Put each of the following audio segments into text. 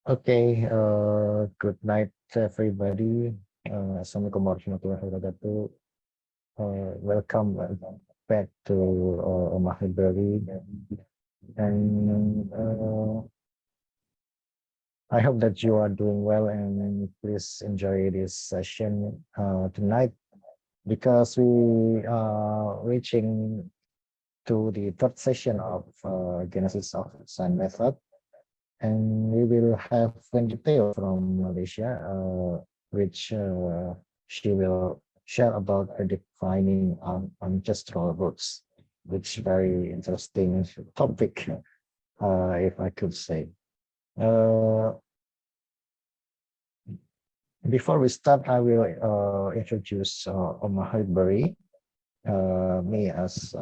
Okay, good night, everybody. Assalamualaikum warahmatullahi wabarakatuh. Welcome back to my library, and I hope that you are doing well, and please enjoy this session tonight because we are reaching to the third session of Genesis of Design Method. And we will have Wendy Teo from Malaysia, which she will share about redefining ancestral roots, which very interesting topic, if I could say. Uh, Before we start, I will introduce Omar Highbury, me as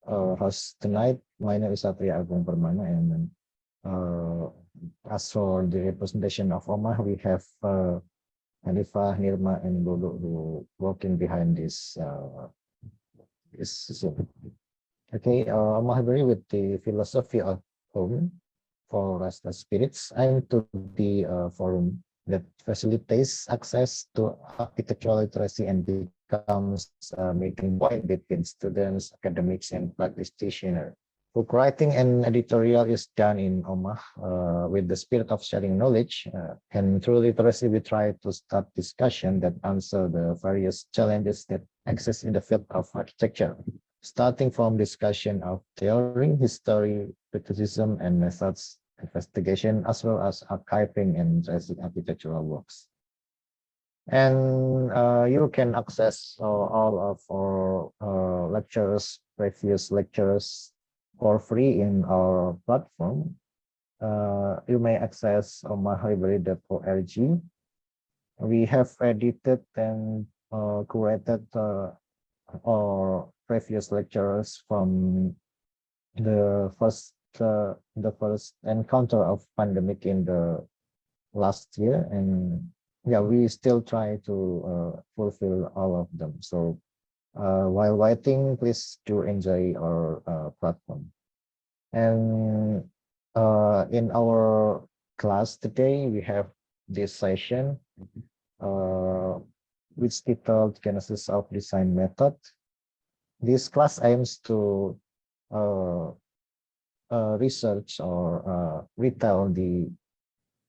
host tonight. My name is Satria Agung Permana, and uh, as for the representation of Omar, we have Hanifa, Nirma, and Lulu who working behind this Zoom. Okay, Omar Highbury with the philosophy of home for restless spirits. I'm to the forum that facilitates access to architectural literacy and becomes a meeting point between students, academics, and practitioners. Book writing and editorial is done in Omah with the spirit of sharing knowledge. And through literacy, we try to start discussion that answer the various challenges that exist in the field of architecture, starting from discussion of theory, history, criticism, and methods, investigation, as well as archiving and tracing architectural works. And you can access all of our lectures, previous lectures, for free in our platform. You may access mylibrary.org. We have edited and curated our previous lectures from the first encounter of pandemic in the last year, and yeah, we still try to fulfill all of them. So while writing, please do enjoy our platform. And in our class today, we have this session, uh, which titled Genesis of Design Method. This class aims to uh, research or retell the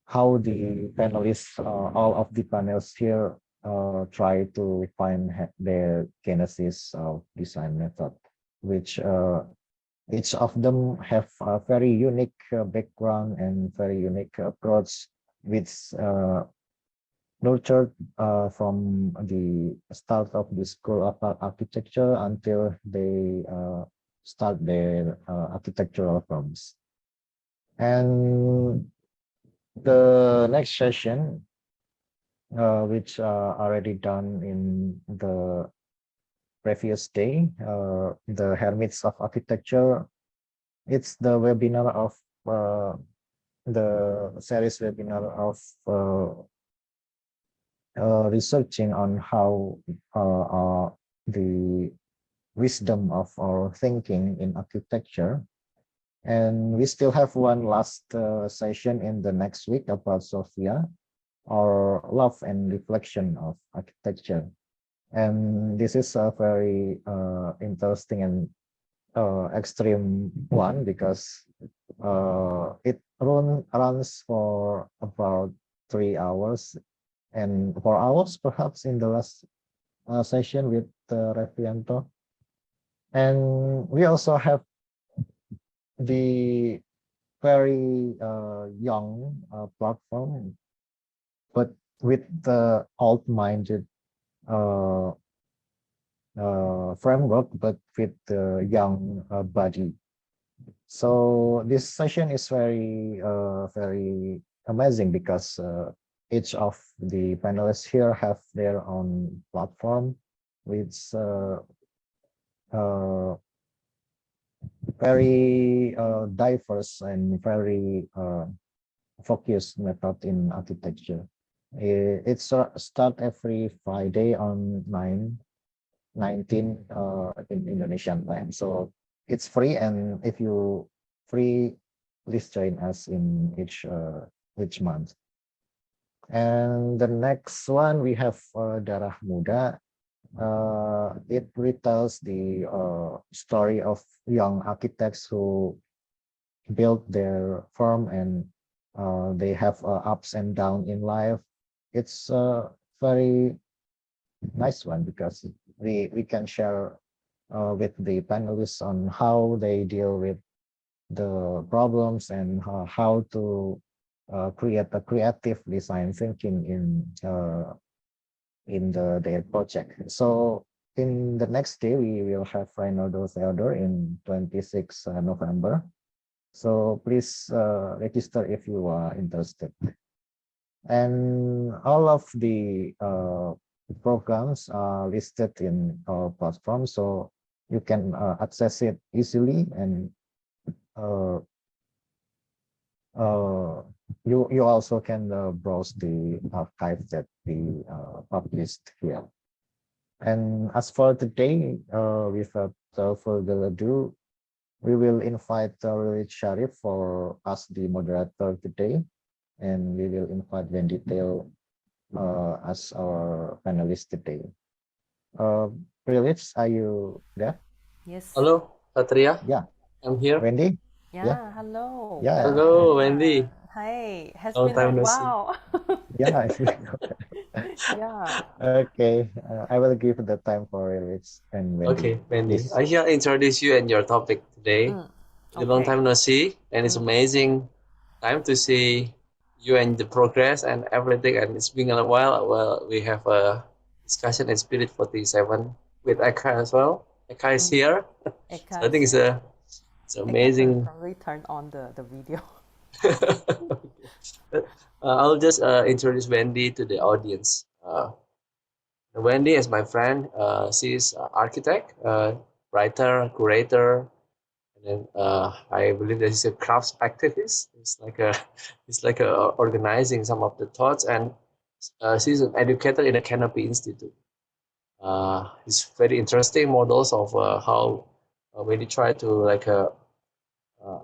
how the panelists, all of the panels here, try to refine their genesis of design method, which each of them have a very unique background and very unique approach, which nurtured from the start of the school of architecture until they start their architectural firms. And the next session, which already done in the previous day, the Hermits of Architecture. It's the webinar of the series webinar of researching on how the wisdom of our thinking in architecture. And we still have one last session in the next week about Sophia, or love and reflection of architecture. And this is a very interesting and extreme one because it runs for about 3 hours and 4 hours perhaps in the last session with Revianto. And we also have the very young platform, but with the old-minded uh, framework, but with the young body. So this session is very amazing because each of the panelists here have their own platform, which uh, very diverse and very focused method in architecture. It's start every Friday on 19 in Indonesian time. So it's free, and if you free, please join us in each each month. And the next one we have Darah Muda. It retells the story of young architects who built their firm, and they have ups and downs in life. It's a very nice one because we can share with the panelists on how they deal with the problems and how to create a creative design thinking in their project. So in the next day, we will have Reynaldo Theodore in 26 November. So please register if you are interested. And all of the programs are listed in our platform, so you can access it easily, and uh, you also can browse the archive that we published here. And as for today, without further ado, we will invite Rilid Sharif for us the moderator today, and we will invite Wendy Teo as our panelist today. Rilid, are you there? Yes. Hello, Satria. Yeah. I'm here. Wendy? Yeah, hello. Yeah. Hello, Wendy. Hi. Has Long been a time no see. while. Yeah. Yeah. Okay. I will give the time for Rilid and Wendy, Okay, Wendy. please. I shall introduce you and your topic today. It's a long Okay. time no see, and it's amazing time to see you and the progress and everything. And it's been a while. Well, we have a discussion in Spirit 47 with Eka as well. Eka is here, so Eka I think is here. it's Eka amazing. probably turned on the video. I'll just introduce Wendy to the audience. Wendy is my friend. She's an architect, writer, curator, and then I believe that she's a crafts activist. It's like a organizing some of the thoughts, and she's an educator in the Canopy Institute. It's very interesting models of how when you try to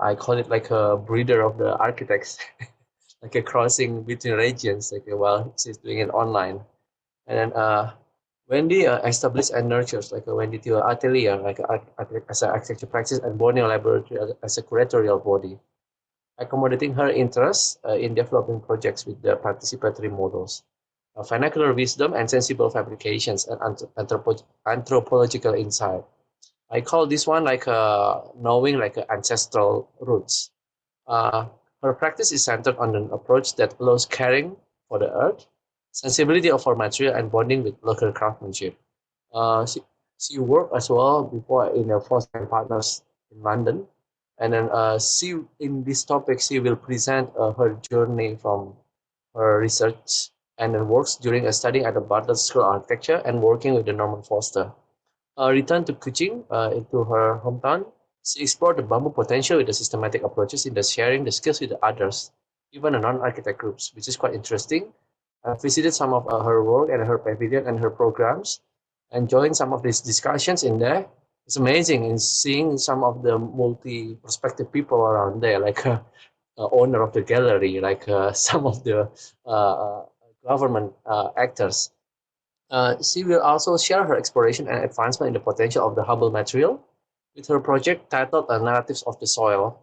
I call it like a breeder of the architects, like a crossing between regions, like while she's doing it online. And then Wendy established and nurtures like a Wendy Teo Atelier, like as an architecture practice and Borneo Laboratory as a curatorial body, accommodating her interests in developing projects with the participatory models, vernacular wisdom and sensible fabrications and anthropological insight. I call this one like knowing like ancestral roots. Uh, Her practice is centered on an approach that allows caring for the earth, sensibility of our material, and bonding with local craftsmanship. She worked as well before in a First Time Partners in London, and then she in this topic she will present her journey from her research and then works during a study at the Bartlett School of Architecture and working with the Norman Foster. Return to Kuching into her hometown. She explored the bamboo potential with the systematic approaches in the sharing the skills with the others, even the non-architect groups, which is quite interesting. I visited some of her work and her pavilion and her programs, and joined some of these discussions in there. It's amazing in seeing some of the multi-perspective people around there, like owner of the gallery, like some of the government actors. She will also share her exploration and advancement in the potential of the Hubble material with her project titled Narratives of the Soil.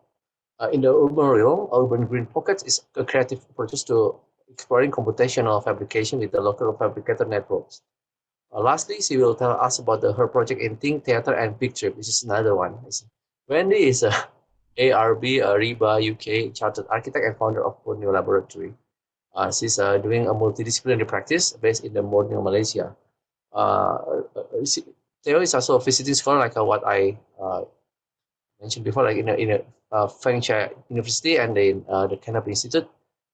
In the urban realm, Urban Green Pockets is a creative approach to exploring computational fabrication with the local fabricator networks. Lastly, she will tell us about her project in Think, Theatre, and Picture, which is another one. Wendy is a ARB, RIBA UK chartered architect and founder of Borneo Laboratory. She's doing a multidisciplinary practice based in the Borneo, Malaysia. Uh, Theo is also a visiting scholar, like what I mentioned before, like in a Feng Shui University and in the Canopy Institute.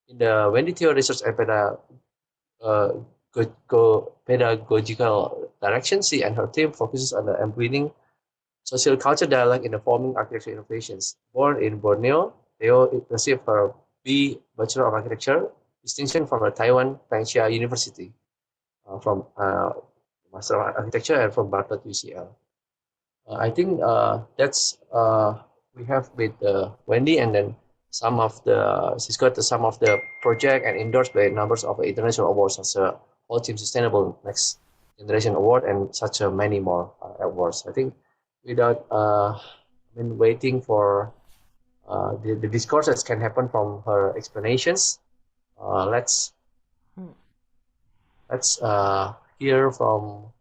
In the Wendy Teo Research and uh, pedagogical direction, she and her team focuses on the embedding social culture dialogue in the forming architecture innovations. Born in Borneo, Theo received her B Bachelor of Architecture distinction from the Taiwan Feng Shui University, from Master of Architecture, and from Bartlett UCL. I think that's we have with Wendy, and then she's got some of the project and endorsed by numbers of international awards such as Whole Team Sustainable Next Generation Award and such a many more awards. I think without waiting for the discourses can happen from her explanations. Let's Mm. hear from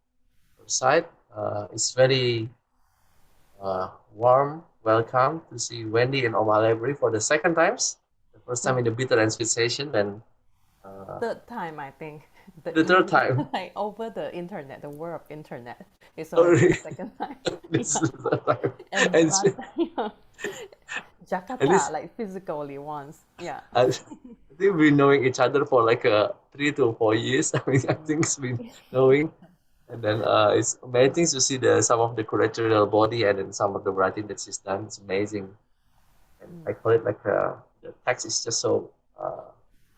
her side. It's very warm welcome to see Wendy in Oma Library for the second times. The first time in the bitter and sweet session, then Third time, I think. the third time. Like over the internet, the world of internet. It's already Sorry, the second time. this Yeah. is the third time. And the And, last time, yeah. and Jakarta, this, like physically once. Yeah. I think we've been knowing each other for like 3 to 4 years. I mean, I think it's been knowing. And then it's amazing to see some of the curatorial body and then some of the writing that she's done. It's amazing. And I call it like the text is just so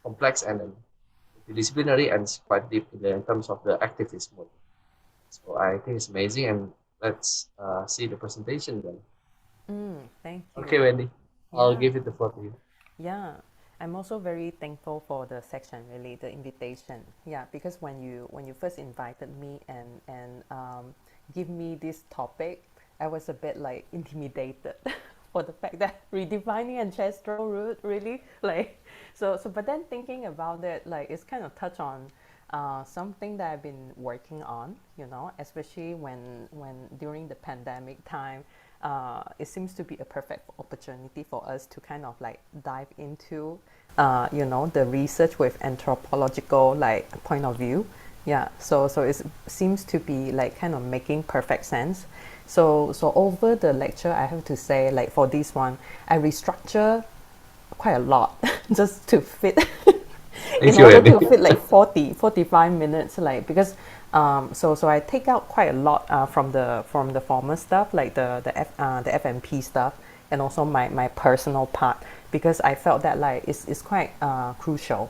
complex and then multidisciplinary and it's quite deep in terms of the activist mode. So I think it's amazing. And let's see the presentation then. Thank Okay, you. Wendy, I'll Yeah. give it the floor to you. Yeah, I'm also very thankful for the section, really, the invitation. Yeah, because when you first invited me and give me this topic, I was a bit like intimidated for the fact that redefining ancestral root, really, like, so. But then thinking about it, like, it's kind of touch on something that I've been working on, especially when during the pandemic time, it seems to be a perfect opportunity for us to kind of like dive into, the research with anthropological like point of view. Yeah, so it seems to be like kind of making perfect sense. So over the lecture, I have to say, like for this one, I restructure quite a lot just to fit Thank in you, order Wendy. to fit like 45 minutes, like because so I take out quite a lot from the former stuff, like the FMP stuff, and also my personal part, because I felt that like it's quite crucial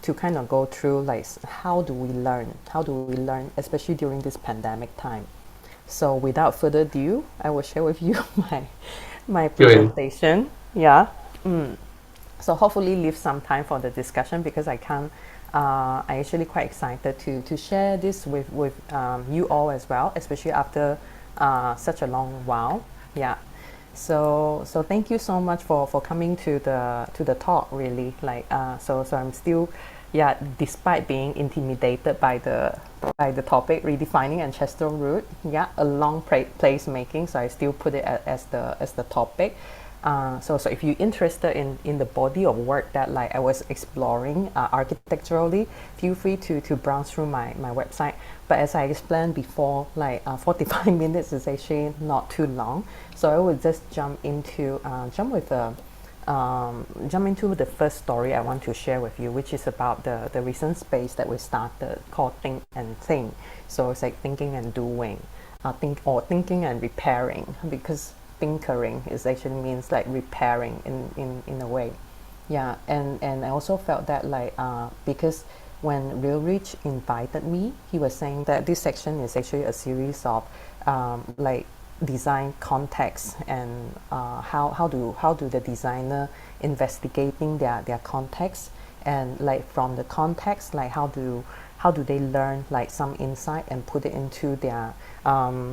to kind of go through like how do we learn, especially during this pandemic time. So without further ado, I will share with you my Thank you, Wendy. presentation. Yeah. So hopefully leave some time for the discussion, because I can't. I actually quite excited to share this with you all as well, especially after such a long while. Yeah. So thank you so much for coming to the talk. Really, like so I'm still, yeah, despite being intimidated by the topic redefining ancestral root, yeah, a long place making. So I still put it as the topic. So if you're interested in the body of work that like I was exploring architecturally, feel free to browse through my website. But as I explained before, like 45 minutes is actually not too long. So I will just jump into the first story I want to share with you, which is about the recent space that we started called Think and Think. So it's like thinking and doing, thinking and repairing, because tinkering is actually means like repairing in a way. Yeah, and I also felt that like because when Real Rich invited me, he was saying that this section is actually a series of like design context and how do the designer investigating their context, and like from the context, like how do they learn like some insight and put it into their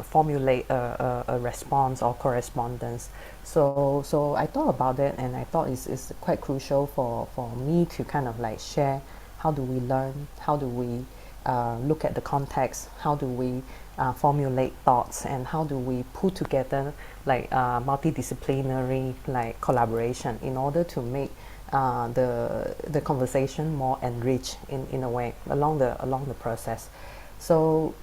formulate a response or correspondence. So I thought about it, and I thought it's quite crucial for me to kind of like share how do we learn, how do we look at the context, how do we formulate thoughts, and how do we put together like multidisciplinary like collaboration in order to make the conversation more enriched in a way along the process. So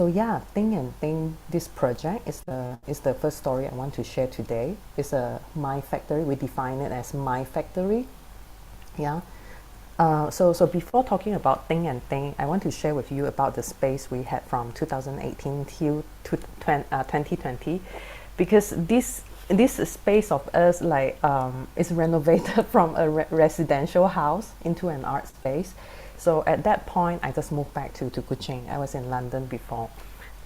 yeah, Think and Think, this project is the first story I want to share today. It's a My Factory. We define it as My Factory. Yeah. So before talking about Think and Think, I want to share with you about the space we had from 2018 till 2020, because this space of us like is renovated from a residential house into an art space. So at that point, I just moved back to Kuching. I was in London before.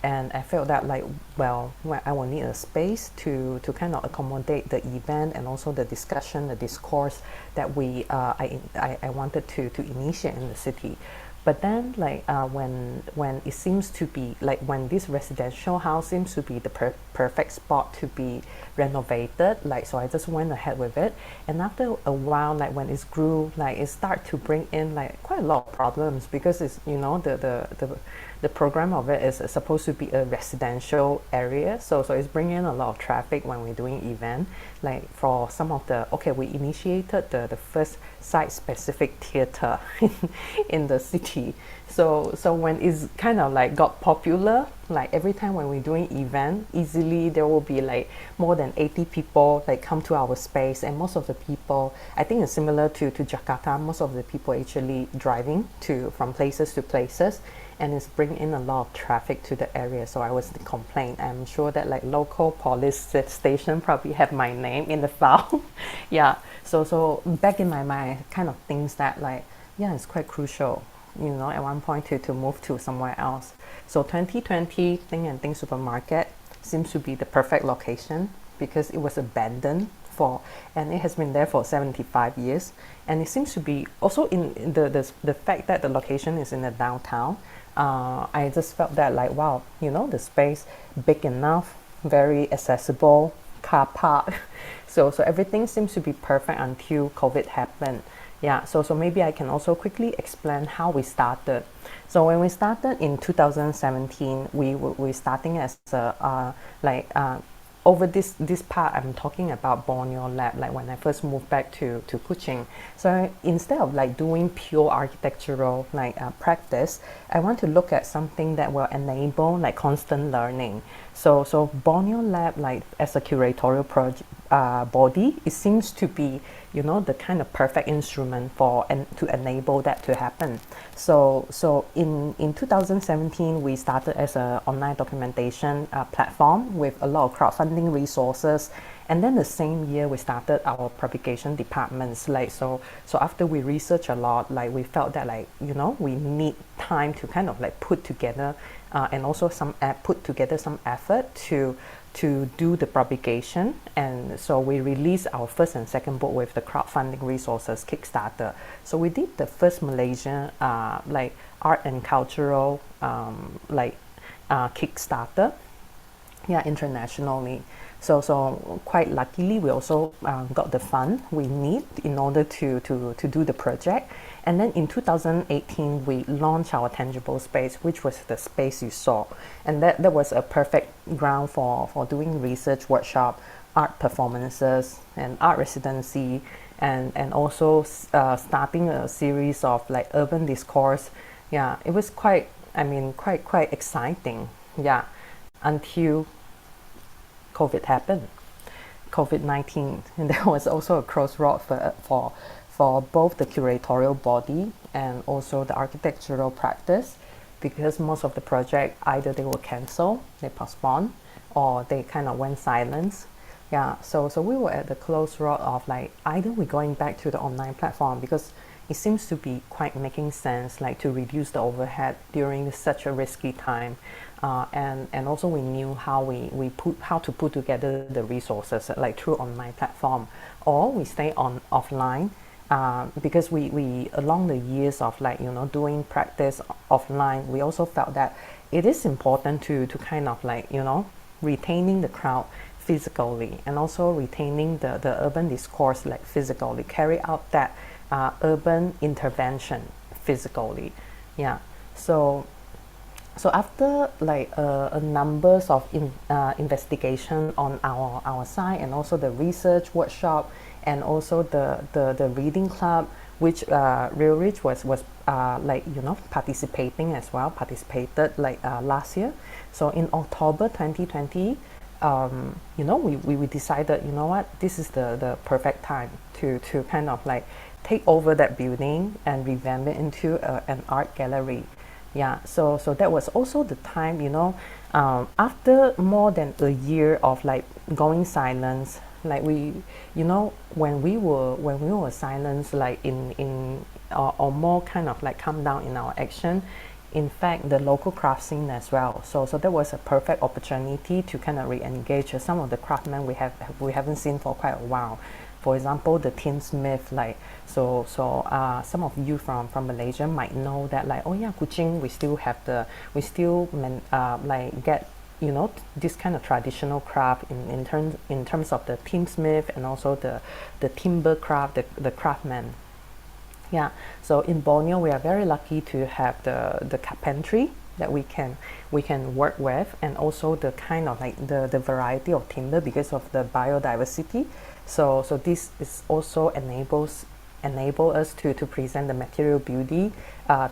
and I felt that like, well, I will need a space to kind of accommodate the event and also the discussion, the discourse that I wanted to initiate in the city. But then like when it seems to be like when this residential house seems to be the perfect spot to be renovated, like so I just went ahead with it. And after a while, like when it grew, like it started to bring in like quite a lot of problems, because it's, you know, the program of it is supposed to be a residential area, so it's bringing in a lot of traffic when we're doing event. Like for some of the, okay, we initiated the first site-specific theater in the city. So when it's kind of like got popular, like every time when we're doing event, easily there will be like more than 80 people like come to our space, and most of the people, I think it's similar to Jakarta, most of the people actually driving from places to places, and it's bringing in a lot of traffic to the area. So I was the complaint. I'm sure that like local police station probably have my name in the file. Yeah, so back in my mind, kind of thinks that like, yeah, it's quite crucial, you know, at one point to move to somewhere else. So 2020 Thing and Thing Supermarket seems to be the perfect location, because it was abandoned and it has been there for 75 years, and it seems to be also in the fact that the location is in the downtown. I just felt that like, wow, you know, the space big enough, very accessible, car park. So everything seems to be perfect until COVID happened. Yeah, so maybe I can also quickly explain how we started. So when we started in 2017, we starting as a over this part, I'm talking about Borneo Lab, like when I first moved back to Kuching. So instead of like doing pure architectural practice, I want to look at something that will enable like constant learning. So Borneo Lab, like as a curatorial body, it seems to be, you know, the kind of perfect instrument to enable that to happen. So in 2017, we started as an online documentation platform with a lot of crowdfunding resources. And then the same year, we started our propagation departments. Like so after we researched a lot, like we felt that like, you know, we need time to kind of like put together and also put together some effort to do the propagation. And so we released our first and second book with the crowdfunding resources Kickstarter. So we did the first Malaysian like art and cultural Kickstarter, yeah, internationally. So quite luckily, we also got the fund we need in order to do the project. And then in 2018, we launched our tangible space, which was the space you saw. And that was a perfect ground for doing research workshop, art performances, and art residency, and also starting a series of like urban discourse. Yeah, it was quite exciting. Yeah, until COVID happened, COVID-19, and there was also a crossroad for both the curatorial body and also the architectural practice, because most of the project either they were canceled, they postponed, or they kind of went silent. Yeah, so we were at the crossroad of like either we're going back to the online platform, because it seems to be quite making sense, like to reduce the overhead during such a risky time. And also we knew how to put together the resources like through online platform, or we stay on offline, because we along the years of like, you know, doing practice offline, we also felt that it is important to kind of like, you know, retaining the crowd physically, and also retaining the urban discourse like physically, carry out that urban intervention physically. Yeah, so after like a numbers of investigation on our side, and also the research workshop, and also the reading club, which Real Rich was like, you know, participated like last year. So in October 2020, you know, we decided, you know what, this is the perfect time to kind of like take over that building and revamp it into an art gallery. Yeah, so that was also the time, you know, after more than a year of like going silence, like we, you know, when we were silenced, like in or more kind of like calm down in our action, in fact the local craft scene as well. So that was a perfect opportunity to kind of re-engage some of the craftsmen we haven't seen for quite a while. For example, the tinsmith, like some of you from Malaysia might know that, like, oh yeah, Kuching, we still like get, you know, this kind of traditional craft in terms of the tinsmith and also the timber craft, the craftsman. Yeah, so in Borneo we are very lucky to have the carpentry that we can work with, and also the kind of like the variety of timber because of the biodiversity. So this is also enable us to present the material beauty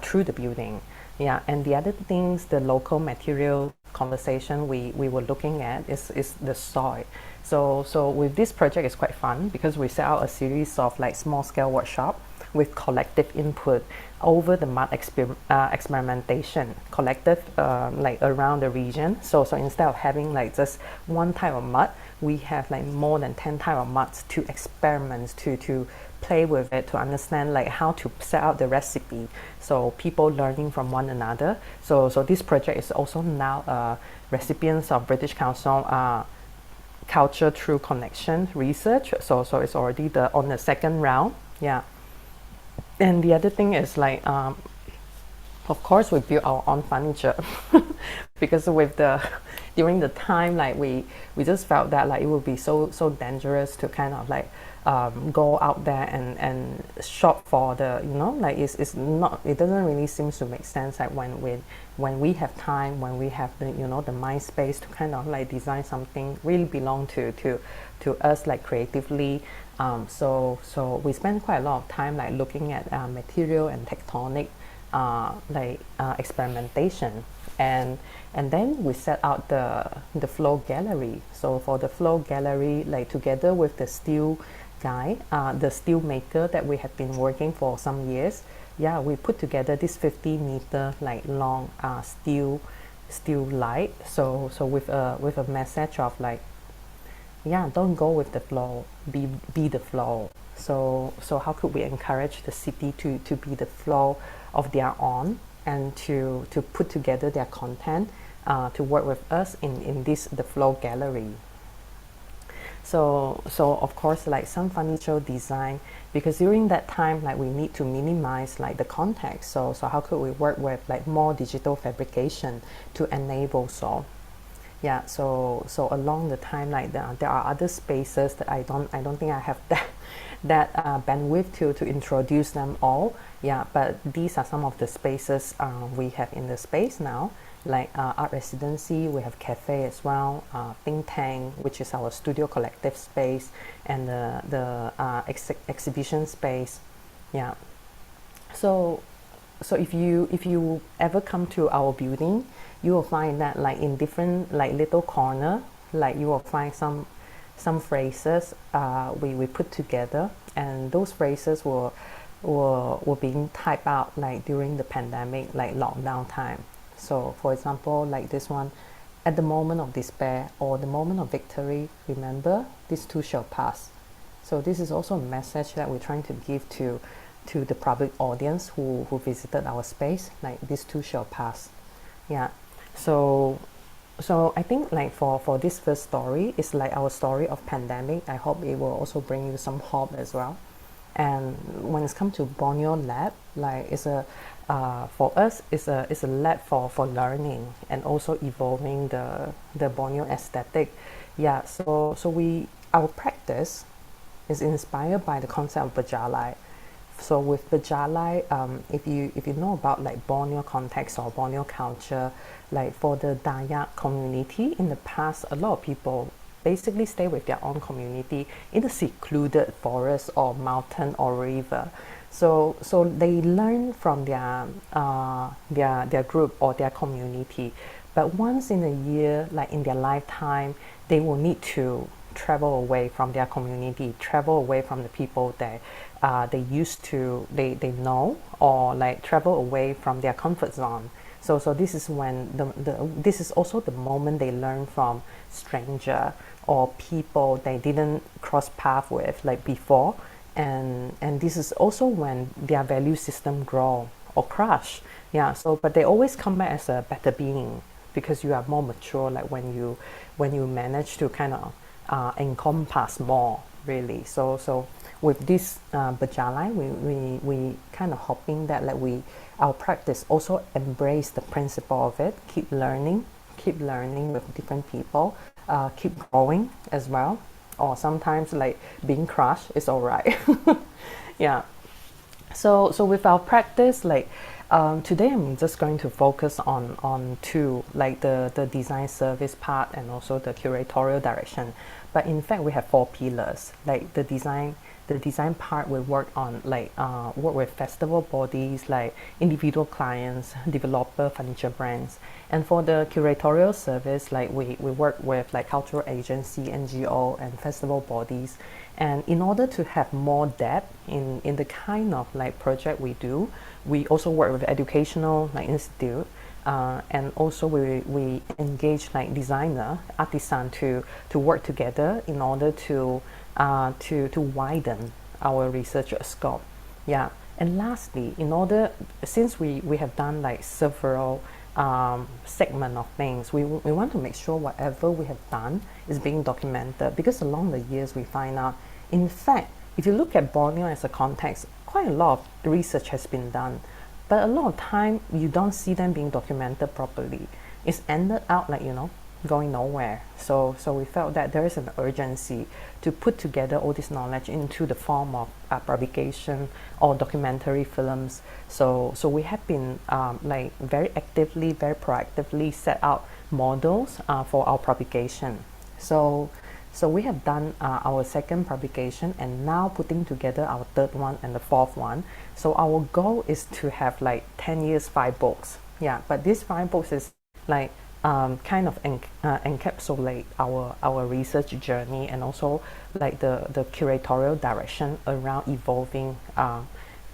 through the building. Yeah, and the other things, the local material conversation we were looking at is the soil. So with this project, it's quite fun because we set out a series of like small scale workshop with collective input over the mud experimentation, collective like around the region. So instead of having like just one type of mud, we have like more than 10 type of muds to experiment, to play with it, to understand like how to set out the recipe. So people learning from one another. So this project is also now recipients of British Council Culture Through Connection research. So it's already on the second round. Yeah. And the other thing is like, of course, we built our own furniture because during the time, like we just felt that like it would be so dangerous to kind of like go out there and shop for the, you know, like it doesn't really seem to make sense, like when we have time, when we have the, you know, the mind space to kind of like design something really belong to us, like creatively. So we spend quite a lot of time like looking at material and tectonic experimentation, and then we set out the flow gallery. So for the flow gallery, like together with the steel guy, the steel maker that we have been working for some years, yeah, we put together this 50-meter like long steel light. So with a message of like, yeah, don't go with the flow, be the flow. So how could we encourage the city to be the flow of their own, and to put together their content to work with us in the flow gallery. So of course, like some furniture design, because during that time, like we need to minimize like the context. So how could we work with like more digital fabrication to enable so. Yeah, so along the time, like there are other spaces that I don't think I have that bandwidth to introduce them all. Yeah, but these are some of the spaces we have in the space now, like art residency. We have cafe as well, think tank, which is our studio collective space, and the exhibition space. Yeah. So if you ever come to our building, you will find that like in different like little corner, like you will find some phrases we put together, and those phrases were being typed out like during the pandemic, like lockdown time. So for example, like this one, at the moment of despair or the moment of victory, remember, this too shall pass. So this is also a message that we're trying to give to the public audience who visited our space, like this too shall pass. Yeah. So I think like for this first story, it's like our story of pandemic. I hope it will also bring you some hope as well. And when it's come to Borneo Lab, like it's a for us it's a lab for learning and also evolving the Borneo aesthetic. Yeah. So our practice is inspired by the concept of Berjalai. So with Berjalai, if you know about like Borneo context or Borneo culture, like for the Dayak community in the past, a lot of people basically stay with their own community in a secluded forest or mountain or river. So they learn from their group or their community. But once in a year, like in their lifetime, they will need to travel away from their community, travel away from the people that they used to they know, or like travel away from their comfort zone. So this is when this is also the moment they learn from stranger or people they didn't cross path with like before, and this is also when their value system grow or crush. Yeah, so but they always come back as a better being because you are more mature, like when you manage to kind of encompass more, really. So with this Bajalai, we kind of hoping that like our practice also embrace the principle of it, keep learning with different people, keep growing as well, or sometimes like being crushed is all right. Yeah. So with our practice, like today I'm just going to focus on two, like the design service part and also the curatorial direction. But in fact, we have four pillars. Like the design part will work on like work with festival bodies, like individual clients, developer, furniture brands. And for the curatorial service, like we work with like cultural agency, NGO, and festival bodies. And in order to have more depth in the kind of like project we do, we also work with educational like institute, and also we engage like designer, artisan to work together in order to widen our research scope. Yeah. And lastly, since we have done like several segment of things, we want to make sure whatever we have done is being documented, because along the years we find out, in fact, if you look at Borneo as a context, quite a lot of research has been done, but a lot of time you don't see them being documented properly. It's ended out like, going nowhere. So we felt that there is an urgency to put together all this knowledge into the form of publication or documentary films. So we have been like very proactively set out models for our publication. So we have done our second publication and now putting together our third one and the fourth one. So our goal is to have like 10 years, 5 books. Yeah, but these 5 books is like kind of encapsulate our research journey and also like the curatorial direction around evolving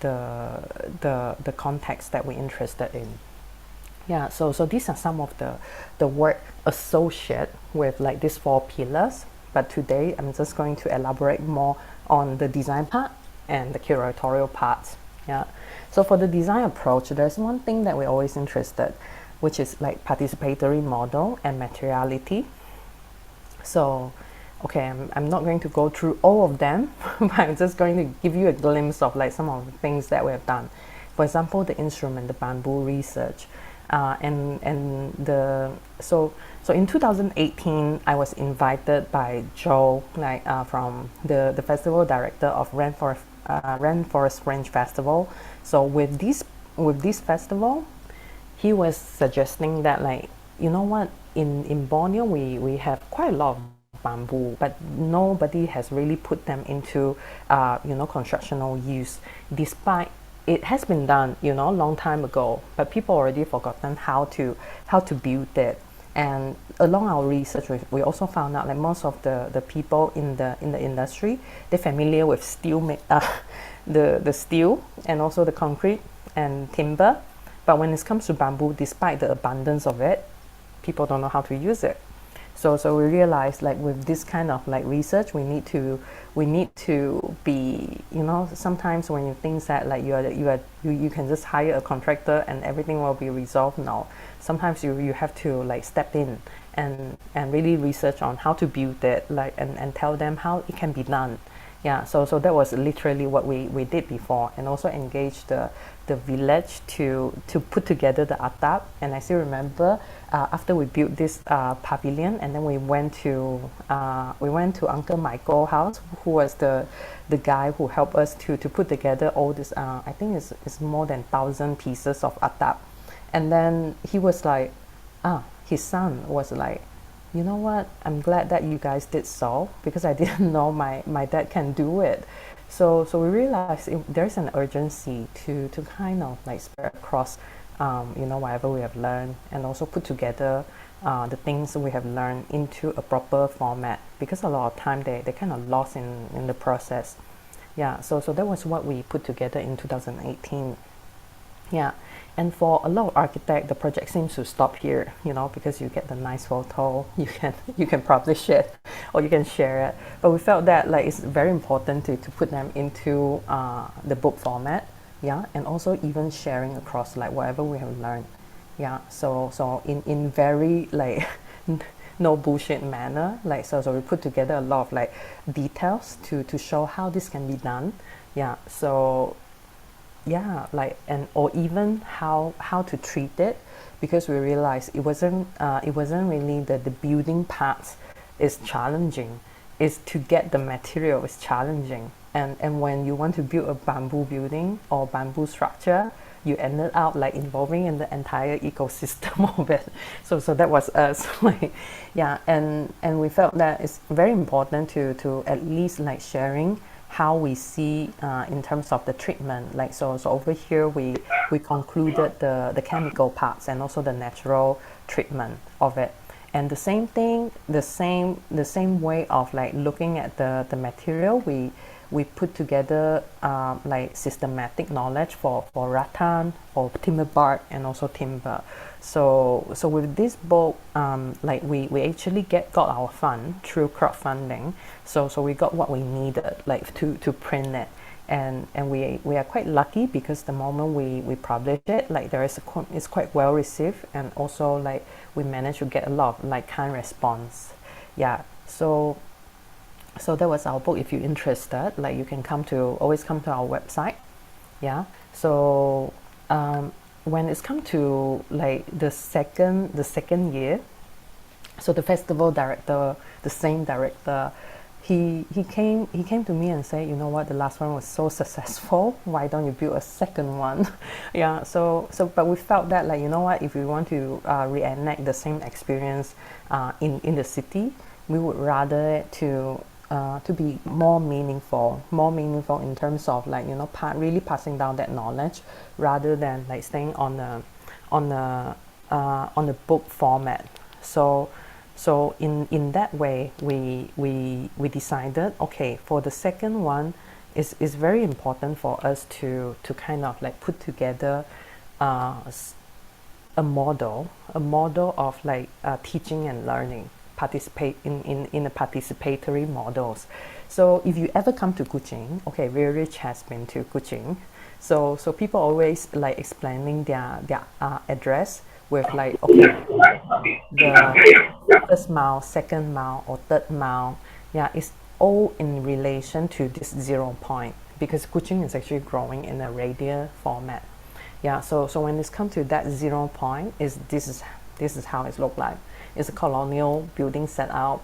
the context that we're interested in. Yeah, so these are some of the work associated with like these 4 pillars. But today I'm just going to elaborate more on the design part and the curatorial parts. Yeah. So for the design approach, there's one thing that we're always interested, which is like participatory model and materiality. So, okay, I'm not going to go through all of them, but I'm just going to give you a glimpse of like some of the things that we have done. For example, the instrument, the bamboo research, so in 2018, I was invited by Joe, like from the festival director of Rainforest Fringe Festival. So with this festival, he was suggesting that like, you know what, in Borneo we have quite a lot of bamboo, but nobody has really put them into constructional use, despite it has been done a long time ago, but people already forgotten how to build it. And along our research, we also found out like most of the people in the industry, they're familiar with the steel and also the concrete and timber, but when it comes to bamboo, despite the abundance of it, people don't know how to use it. So we realized like with this kind of like research, we need to be, sometimes when you think that like you can just hire a contractor and everything will be resolved. No, sometimes you have to like step in and really research on how to build it, like and tell them how it can be done. Yeah, so that was literally what we did before, and also engage the village to put together the atap. And I still remember after we built this pavilion, and then we went to Uncle Michael's house, who was the guy who helped us to put together all this. I think it's more than 1,000 pieces of atap. And then he was like, his son was like, you know what, I'm glad that you guys did so, because I didn't know my dad can do it. So we realized there's an urgency to kind of like spread across whatever we have learned, and also put together the things we have learned into a proper format, because a lot of time they kind of lost in the process. Yeah, so that was what we put together in 2018. Yeah, and for a lot of architects, the project seems to stop here, because you get the nice photo, you can publish it, or you can share it. But we felt that like it's very important to put them into the book format, yeah, and also even sharing across like whatever we have learned. Yeah, so in very like no bullshit manner, like so we put together a lot of like details to show how this can be done. Yeah, so yeah, like, and or even how to treat it, because we realized it wasn't really the building parts is challenging, is to get the material is challenging. And when you want to build a bamboo building or bamboo structure, you ended up like involving in the entire ecosystem of it. So that was us. Like, yeah, and we felt that it's very important to at least like sharing how we see in terms of the treatment. Like, so over here we concluded the chemical parts and also the natural treatment of it. And the same thing, the same way of like looking at the material, we put together like systematic knowledge for rattan, for timber bark, and also timber. So with this book, like we actually got our fund through crowdfunding. So we got what we needed like to print it. And we are quite lucky because the moment we publish it, like it's quite well received, and also like we managed to get a lot of like kind response. Yeah, so that was our book. If you're interested, like you can always come to our website. Yeah, so when it's come to like the second year, so the festival director, the same director, he came to me and said, you know what, the last one was so successful, why don't you build a second one? Yeah, so but we felt that, like, you know what, if we want to reenact the same experience in the city, we would rather it to be more meaningful in terms of, like, you know, really passing down that knowledge, rather than like staying on the book format. So in that way, we decided, okay, for the second one, is very important for us to kind of like put together a model of like teaching and learning, participate in the participatory models. So if you ever come to Kuching, okay, Rich has been to Kuching, so people always like explaining their address with like, okay, the first mile, second mile, or third mile, yeah, it's all in relation to this 0 point, because Kuching is actually growing in a radial format. Yeah, so when it's come to that 0 point, this is how it looked like. It's a colonial building set out,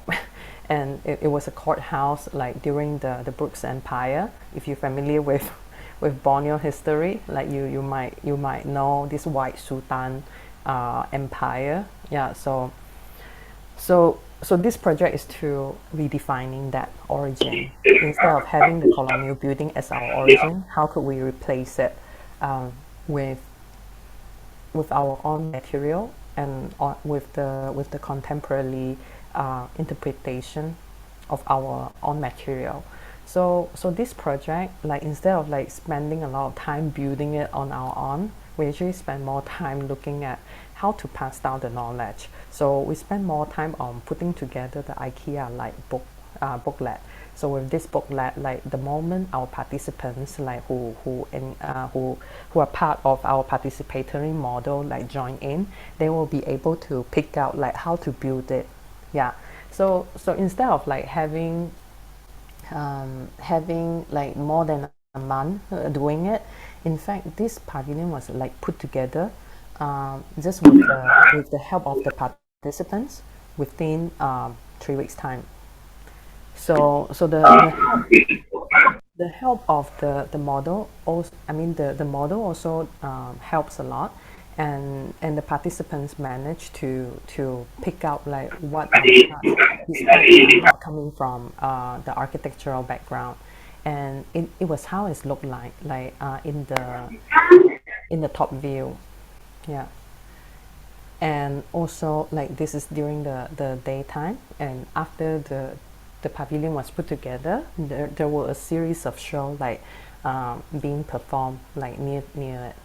and it was a courthouse like during the Brooks Empire. If you're familiar with Borneo history, like you might know this White Sultan empire. Yeah, so this project is to redefining that origin. Instead of having the colonial building as our origin, how could we replace it with our own material, and with the contemporary interpretation of our own material. So this project, like, instead of like spending a lot of time building it on our own, we actually spend more time looking at how to pass down the knowledge. So we spend more time on putting together the IKEA like booklet. So with this booklet, like, the moment our participants, like who are part of our participatory model, like, join in, they will be able to pick out like how to build it. Yeah. So instead of like having like more than a month doing it, in fact, this pavilion was like put together just with the help of the participants within 3 weeks time. So the help of the model also, I mean, the model also helps a lot, and the participants manage to pick out like what are the parts, despite not coming from the architectural background, and it was how it looked like in the top view. Yeah. And also, like, this is during the daytime, and after the pavilion was put together, there were a series of shows like being performed like near it.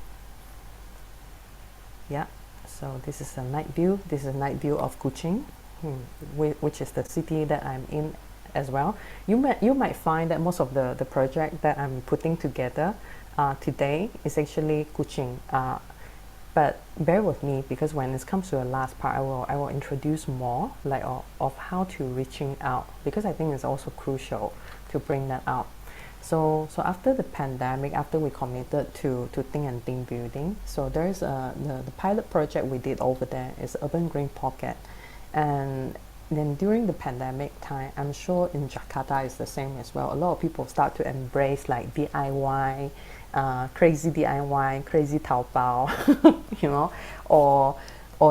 Yeah, so this is a night view. This is a night view of Kuching, which is the city that I'm in as well. You might find that most of the project that I'm putting together today is actually kuching. But bear with me, because when it comes to the last part, I will introduce more like of how to reaching out, because I think it's also crucial to bring that out. So after the pandemic, after we committed to think and think building, so there's the pilot project we did over there is Urban Green Pocket. And then during the pandemic time, I'm sure in Jakarta it's the same as well. A lot of people start to embrace like DIY, crazy DIY, crazy Taobao, you know, or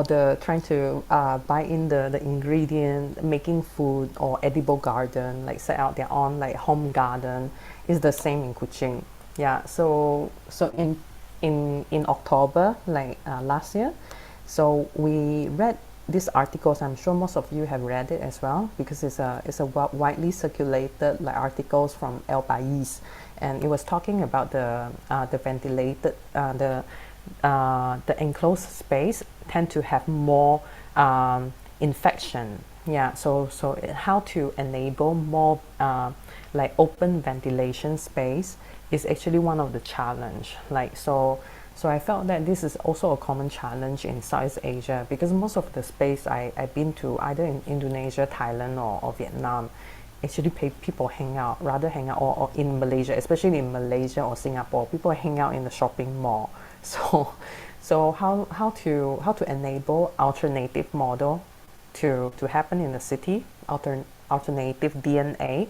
the trying to buy in the ingredient, making food or edible garden, like set out their own like home garden, is the same in Kuching. Yeah, so in October, like last year, so we read these articles. I'm sure most of you have read it as well, because it's a widely circulated like articles from El País, and it was talking about the ventilated the enclosed space tend to have more infection. Yeah, so how to enable more like open ventilation space is actually one of the challenge. Like so I felt that this is also a common challenge in Southeast Asia, because most of the space I've been to, either in Indonesia, Thailand, or Vietnam, actually people hang out, or in Malaysia, especially in Malaysia or Singapore, people hang out in the shopping mall. So how to enable alternative model to happen in the city, alternative DNA,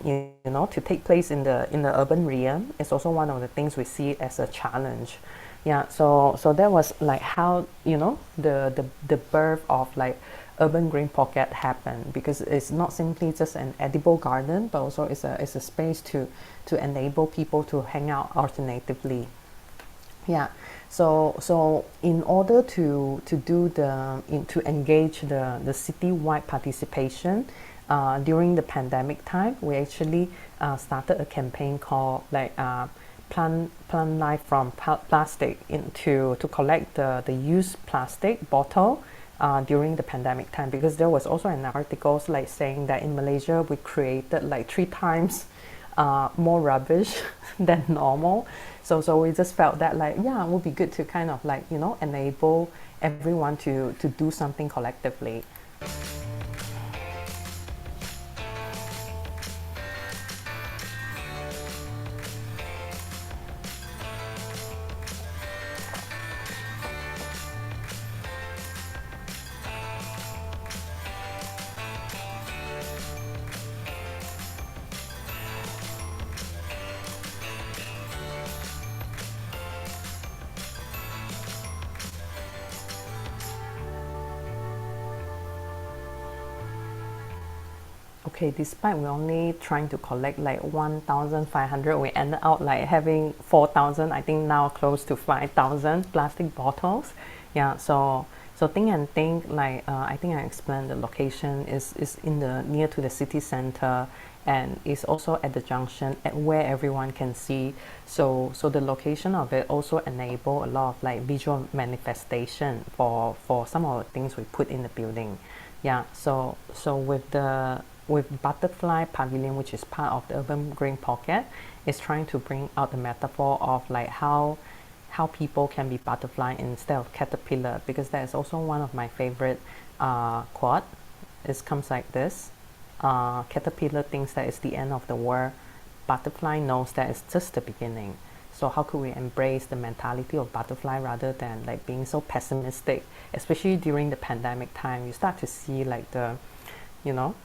you know, to take place in the urban realm is also one of the things we see as a challenge. Yeah, so that was like how, you know, the birth of like Urban Green Pocket happened, because it's not simply just an edible garden, but also it's a space to enable people to hang out alternatively. Yeah, so in order to engage the citywide participation during the pandemic time, we actually started a campaign called like plant life from plastic, to collect the used plastic bottle during the pandemic time, because there was also an article like saying that in Malaysia we created like 3 times more rubbish than normal. So we just felt that like, yeah, it would be good to kind of like, you know, enable everyone to do something collectively. Okay, despite we only trying to collect like 1,500, we ended out like having 4,000, I think now close to 5,000 plastic bottles. Yeah, so think and think, like I think I explained the location is in the near to the city center, and is also at the junction at where everyone can see. So the location of it also enable a lot of like visual manifestation for some of the things we put in the building. Yeah, so with Butterfly Pavilion, which is part of the Urban Green Pocket, is trying to bring out the metaphor of like how people can be butterfly instead of caterpillar, because that is also one of my favorite quote. It comes like this: caterpillar thinks that it's the end of the world, butterfly knows that it's just the beginning. So how could we embrace the mentality of butterfly rather than like being so pessimistic, especially during the pandemic time? You start to see like the, you know,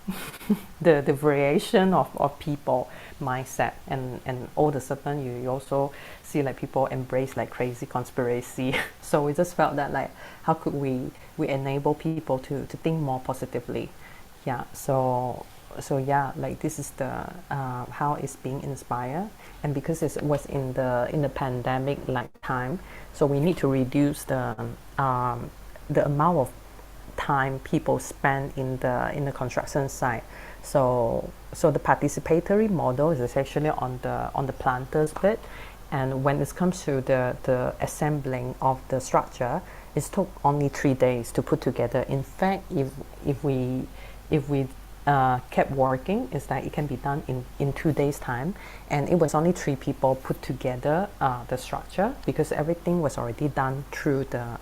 the variation of people mindset, and all of a sudden you also see like people embrace like crazy conspiracy. So we just felt that like, how could we enable people to think more positively? Yeah, so yeah, like this is the how it's being inspired. And because it was in the pandemic like time, so we need to reduce the amount of time people spend in the construction site. So the participatory model is actually on the planters bit, and when it comes to the assembling of the structure, it took only 3 days to put together. In fact, if we kept working is that it can be done in 2 days time, and it was only 3 people put together the structure, because everything was already done through the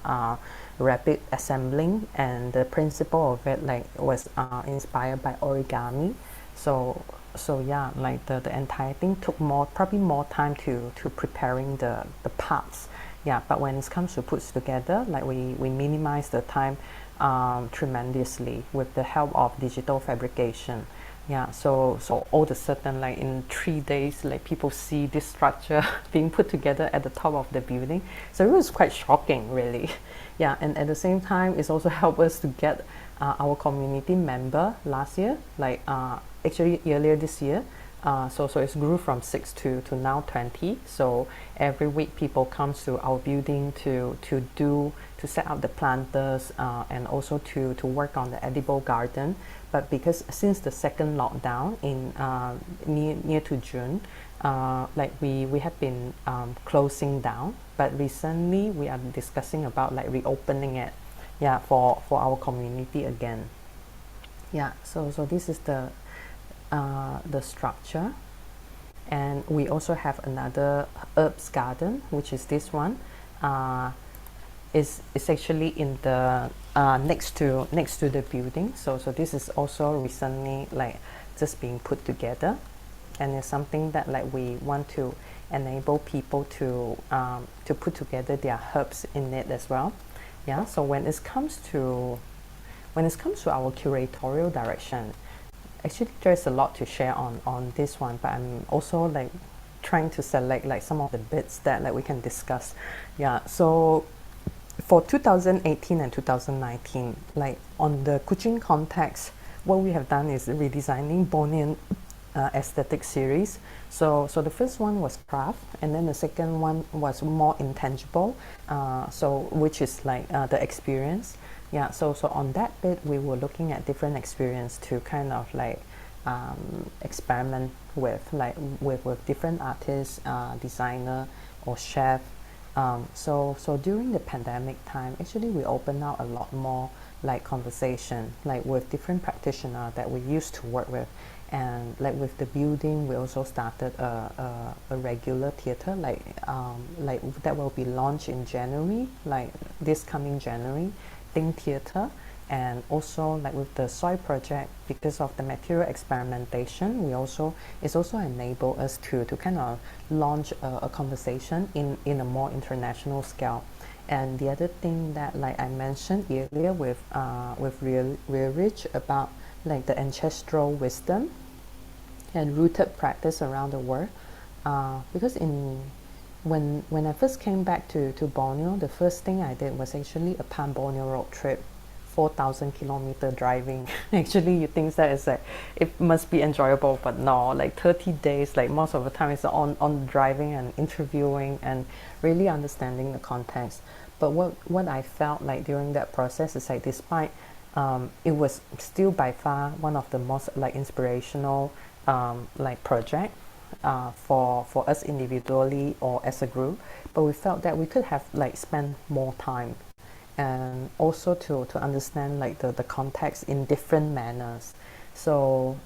rapid assembling, and the principle of it like was inspired by origami. So yeah, like the entire thing took probably more time to preparing the parts. Yeah, but when it comes to puts together, like we minimize the time tremendously with the help of digital fabrication. Yeah, so all of a sudden, like in 3 days, like people see this structure being put together at the top of the building. So it was quite shocking, really. Yeah, and at the same time, it's also helped us to get our community member last year, like actually earlier this year. So it's grew from 6 to now 20. So every week people comes to our building to set up the planters, and also to work on the edible garden. But because since the second lockdown in near to June, like we have been closing down. But recently we are discussing about like reopening it, yeah, for our community again. Yeah, so this is the structure. And we also have another herbs garden, which is this one. Is actually in the next to the building. So this is also recently like just being put together, and it's something that like we want to enable people to put together their herbs in it as well. Yeah. So when it comes to our curatorial direction, actually there's a lot to share on this one, but I'm also like trying to select like some of the bits that like we can discuss. Yeah. So for 2018 and 2019, like on the Kuching context, what we have done is redesigning Bornean aesthetic series. So the first one was craft, and then the second one was more intangible, so which is like the experience. Yeah, so on that bit we were looking at different experience to kind of like experiment with like with different artists, designer or chef. So during the pandemic time, actually we opened out a lot more like conversation, like with different practitioners that we used to work with. And like with the building, we also started a regular theater, like that will be launched in January, like this coming January, Think Theater. And also like with the soil project, because of the material experimentation, it's also enable us to kind of launch a conversation in a more international scale. And the other thing that like I mentioned earlier with Real Rich about like the ancestral wisdom and rooted practice around the world, because when I first came back to Borneo, the first thing I did was actually a Pan Borneo road trip, 4,000 kilometer driving. Actually, you think that is like it must be enjoyable, but no, like 30 days, like most of the time is on driving and interviewing and really understanding the context. But what I felt like during that process is like despite it was still by far one of the most like inspirational like project for us individually or as a group, but we felt that we could have like spent more time and also to understand like the context in different manners. So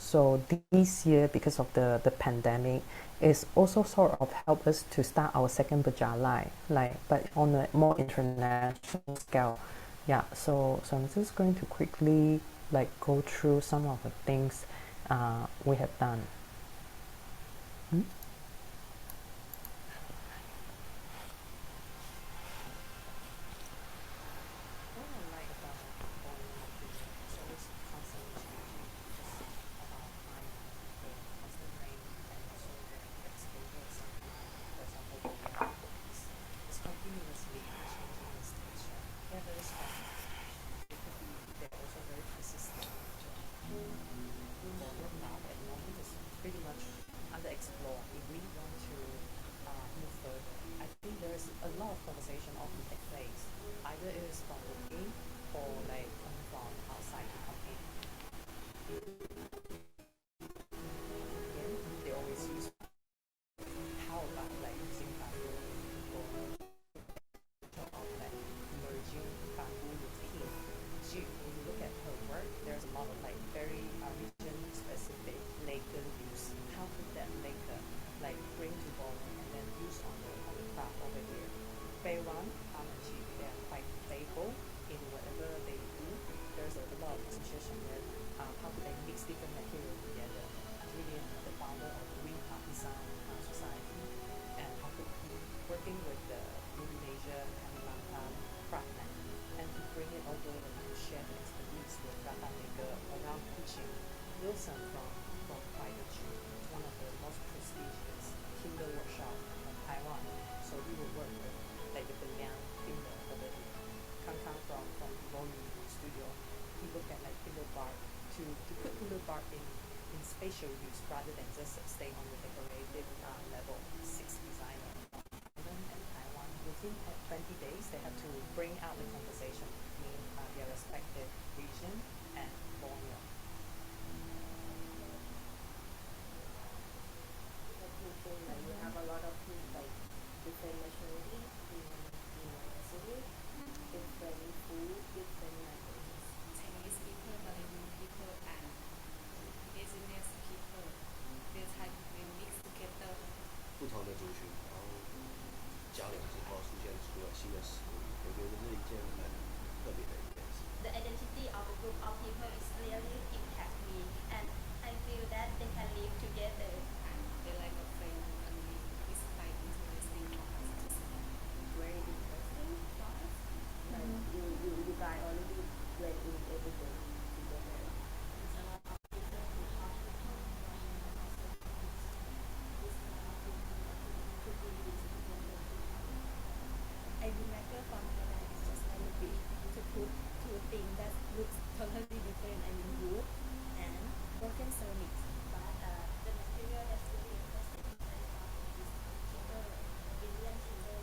this year, because of the pandemic, is also sort of help us to start our second Berjalai, like but on a more international scale. Yeah, so I'm just going to quickly like go through some of the things we have done. Hmm? What I like about Borneo material is always constantly changing because of our climate, the constant rain, and also the exposure of sunlight. For example, the water is continuously changing its texture. They're very static. They're also very consistent nature. Borneo now at the moment is pretty much underexplored in Kang from Volume Studio, he looked at like pillar bark to put pillar bark in spatial use rather than just stay on the decorative level. 6 designers from Thailand and Taiwan, within 20 days, they have to bring out the conversation between their respective region and Borneo. Like you have a lot of like different nationality in one city, different food, different languages. Chinese people, Malayan people, and indigenous people, they try to mix together. 不同的族群，然后交流之后出现出了新的食物，我觉得这是一件很特别的一件事。The identity of a group of people is really impact me, and I feel that they can live together. And they like a friend family. It's quite interesting for us to see. Very interesting for us. Like you guys already blend in everything together. It's a lot of different cultural I remember from Thailand it's just kind of big to put two things that looks totally different. I mean wood and broken ceramics. But the material that's really interesting is timber, Indian timber.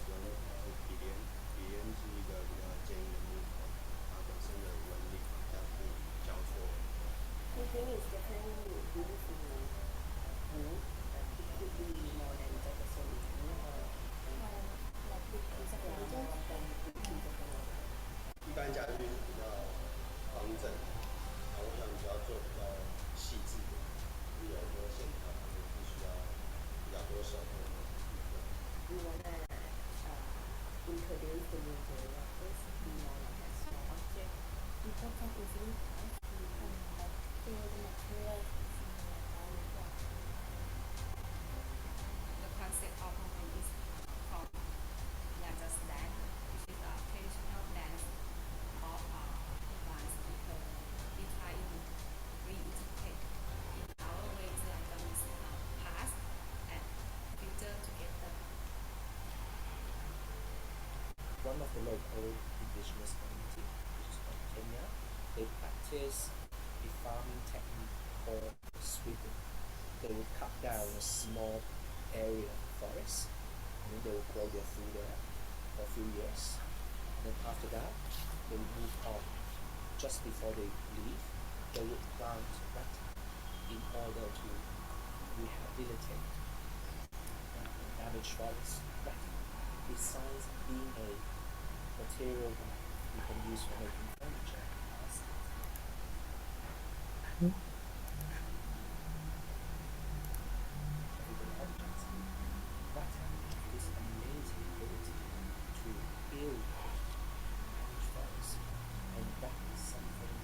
喜欢的是比莲，比莲是一个比较坚硬的木头，它本身的纹理它是交错。I think it's definitely beautiful wood, but it could be more than just a solid wood or like big piece of furniture. 一般家具是比较方正的，然后像你要做比较细致的，有很多线条，它是必须要比较多手工的部分。We wanna introduce the new developers be more like a small object. People can easily touch, you can like feel the material. The concept of movement is from Yajus dance, which is a traditional dance of advanced people. We try to reinterpret in our way to like mix past and future together. One of the local indigenous community, which is called Kenya, they practice a farming technique called sweeping. They will cut down a small area of forest, and then they will grow their food there for a few years. And then after that, they will move on. Just before they leave, they will plant rattan in order to rehabilitate damaged forests. Rattan, besides being a material that we can use for making furniture, everyday objects, rattan has this amazing ability to build damaged forests, and that is something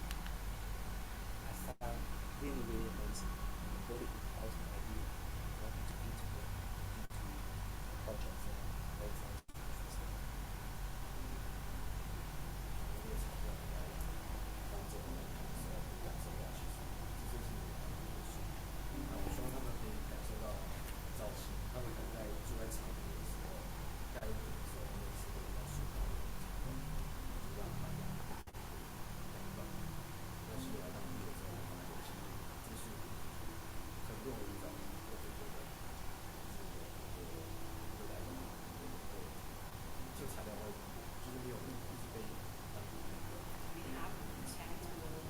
I found really, really amazing and a very important idea I wanted to integrate into a project for both sides. 我希望他们可以感受到早期他们可能在住在草坪的时候，盖屋子的时候，他们是会比较舒服的，就让大家感觉到，但是来当地的时候，发现其实这是很不容易找到，我就觉得对来讲，这个材料会就是没有一直被当地那个。We have chance to work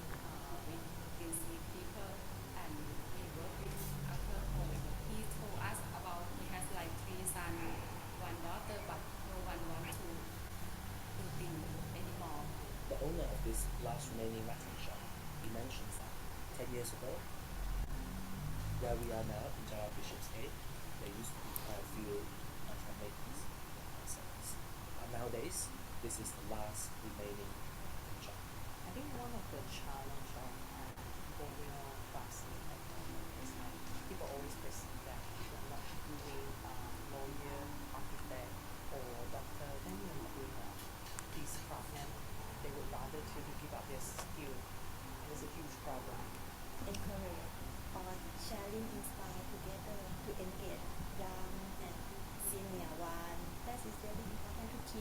with these people, and we work with Uncle Ho. He told us about he has like 3 sons, 1 daughter, but no one wants to do things anymore. The owner of this last remaining rattan shop, he mentions that 10 years ago, where we are now in Java Bishopsgate, there used to be quite a few rattan makers ourselves. But nowadays, this is the last remaining rattan shop. I think one of the challenge of Borneo craftsmen at the moment is like people always perceive that if you're not doing lawyer, architect, or doctor, then you're not doing these craftsmen. They would rather to give up their skill, and it's a huge problem. Encourage or sharing inspire together to engage young and senior one. That is very important to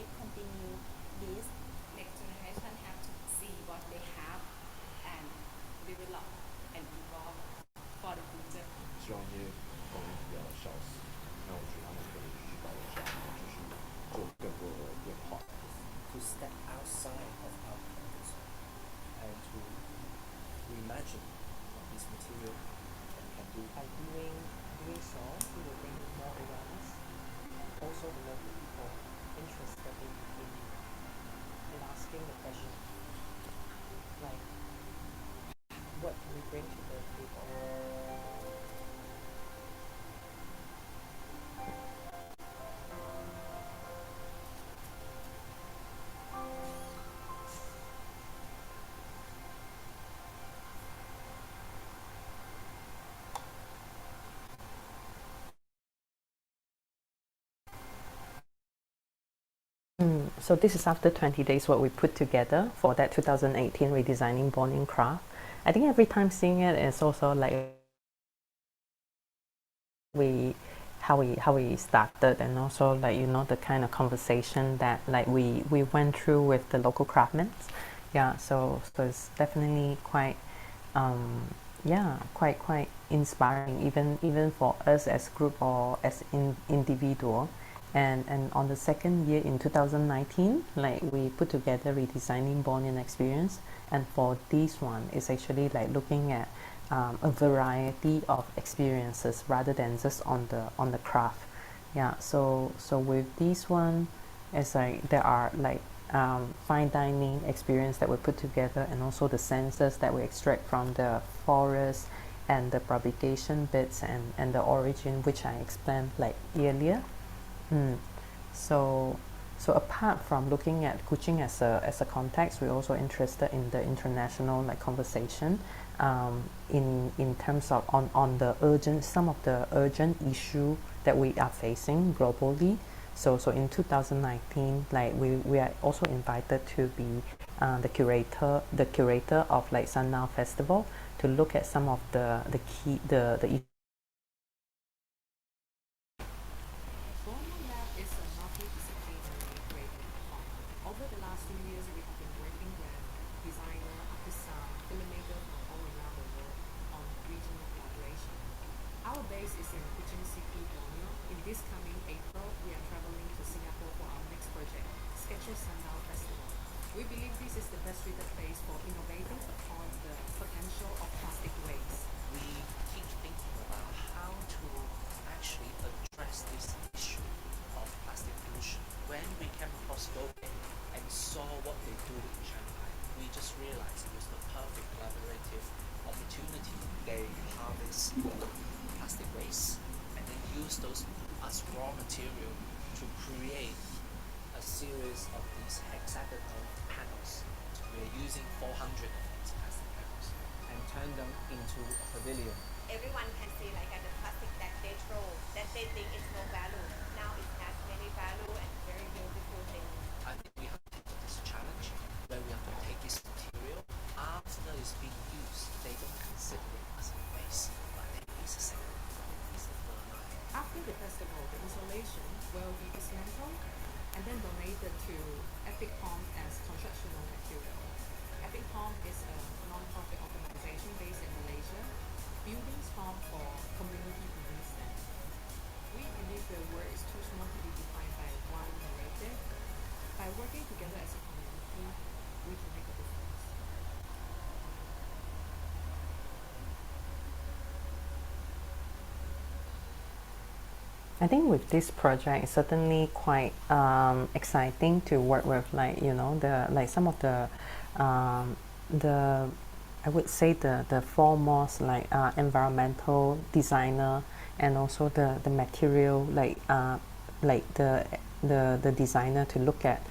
asking the question, like, what can we bring to the table? So this is after 20 days what we put together for that 2018 Redesigning Born in Craft. I think every time seeing it is also like how we started, and also like, you know, the kind of conversation that like we went through with the local craftsmen. Yeah, so it's definitely quite yeah, quite inspiring, even for us as group or as individual. And on the second year in 2019, like we put together Redesigning Born in Experience, and for this one it's actually like looking at a variety of experiences rather than just on the craft. Yeah, so with this one, it's like there are like fine dining experience that we put together, and also the senses that we extract from the forest, and the fabrication bits, and the origin, which I explained like earlier. So apart from looking at Kuching as a context, we're also interested in the international like conversation, in terms of on the some of the urgent issue that we are facing globally. So in 2019, like we are also invited to be the curator of like Sun Festival, to look at some of the key the Born Lab is a multi-disciplinary creative platform. Over the last 2 years, we have been working with designer, artists, filmmakers from all around the world on regional collaboration. Our base is in Kuching City, Borneo. In this coming April, we are traveling to Singapore for our next project, Sketches Sundown Festival. We believe this is the best suited place for innovating upon the potential of plastic waste. We keep thinking about how to actually address this issue of plastic pollution. When we came across Gopay and saw what they do in Shanghai, we just realized it was the perfect collaborative opportunity. They harvest plastic waste and then use those as raw material to create a series of these hexagonal panels. We're using 400 of these plastic panels and turn them into a pavilion. Everyone can see like the plastic that they throw, that they think it's no value. Now it has many value and very beautiful things. I think we have to take this challenge where we have to take this material after it's being used. They don't consider it as a waste, but they use a second. It's the fertilizer. After the festival, the installation will be dismantled and then donated to Ep.3 as constructional material. Ep.3 is a non-profit organization based in Malaysia, building farm for community investment. We believe the world is too small to be defined by one narrative. By working together as a community, we can make a difference. I think with this project, it's certainly quite exciting to work with, like, you know, the like some of the I would say the foremost like environmental designer, and also the material like the designer, to look at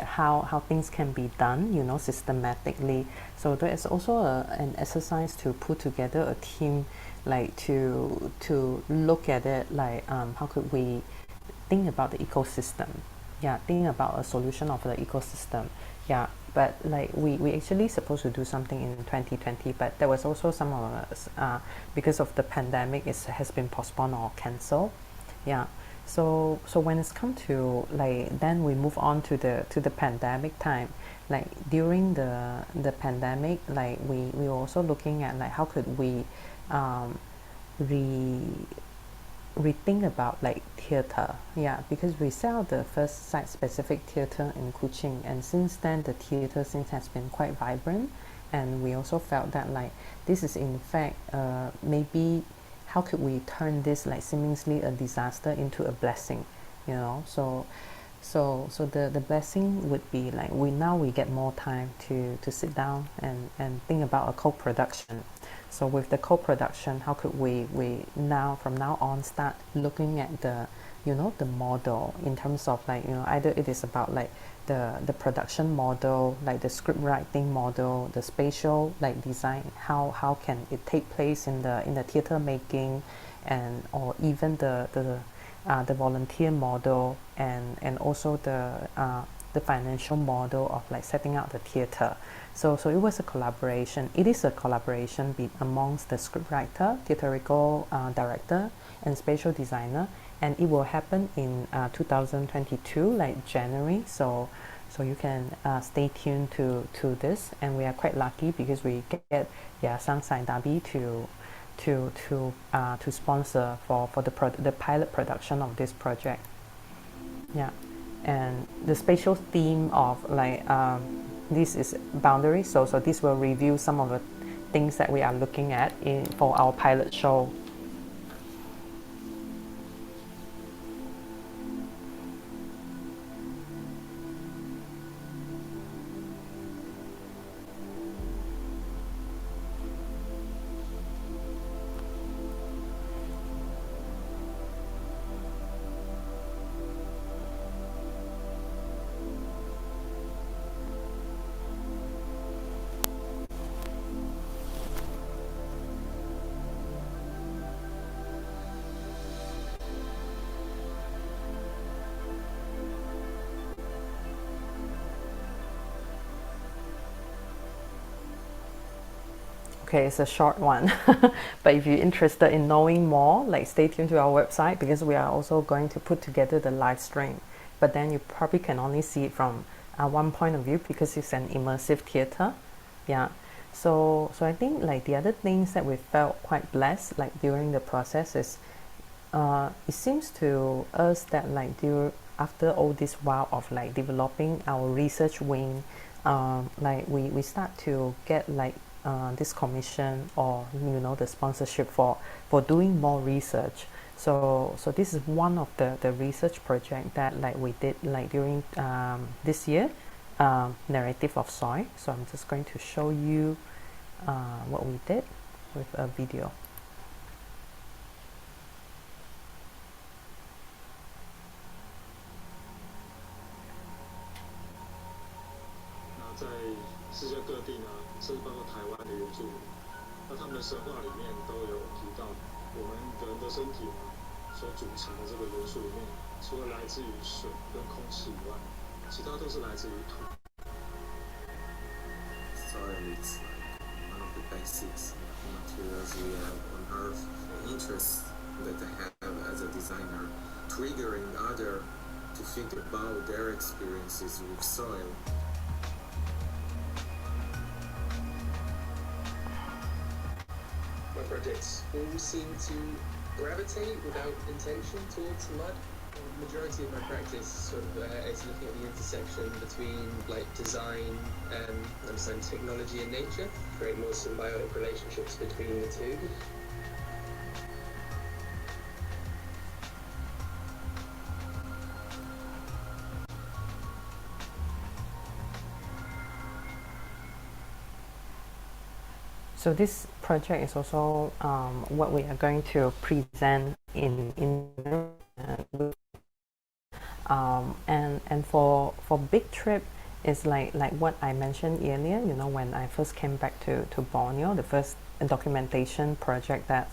how things can be done, you know, systematically. So there is also an exercise to put together a team, like to look at it, like how could we think about the ecosystem. Yeah, think about a solution of the ecosystem. Yeah, but like we actually supposed to do something in 2020, but there was also some of us, because of the pandemic, it has been postponed or cancelled. Yeah, so when it's come to like, then we move on to the pandemic time. Like during the pandemic, like we were also looking at like how could we rethink about like theater. Yeah, because we set out the first site specific theater in Kuching, and since then the theater scene has been quite vibrant, and we also felt that like this is in fact maybe how could we turn this like seemingly a disaster into a blessing, you know. So So the blessing would be like we get more time to sit down and think about a co-production. So with the co-production, how could we now from now on start looking at the model in terms of either it is about the production model, like the script writing model, the spatial design, how can it take place in the theater making, and or even the volunteer model, and also the financial model of setting out the theater. So it was a collaboration. It is a collaboration amongst the scriptwriter, theatrical director, and spatial designer, and it will happen in 2022, January. So you can stay tuned to this, and we are quite lucky because we get Sang Sai Dabi to sponsor for the pilot production of this project. Yeah, and the spatial theme of this is boundary. So this will review some of the things that we are looking at for our pilot show. Okay, it's a short one, but if you're interested in knowing more, stay tuned to our website, because we are also going to put together the live stream. But then you probably can only see it from one point of view because it's an immersive theater. Yeah. So I think the other things that we felt quite blessed during the process is it seems to us that after all this while of developing our research wing, we start to get this commission or the sponsorship for doing more research. So this is one of the research project that we did during this year, narrative of soil. So I'm just going to show you what we did with a video. Soil is one of the basics materials we have on Earth. The interest that I have as a designer, triggering others to think about their experiences with soil. My projects all seem to gravitate without intention towards mud. The majority of my practice sort of is looking at the intersection between design and understand technology and nature, create more symbiotic relationships between the two. So this project is also what we are going to present in and for Big Trip is like what I mentioned earlier. When I first came back to Borneo, the first documentation project that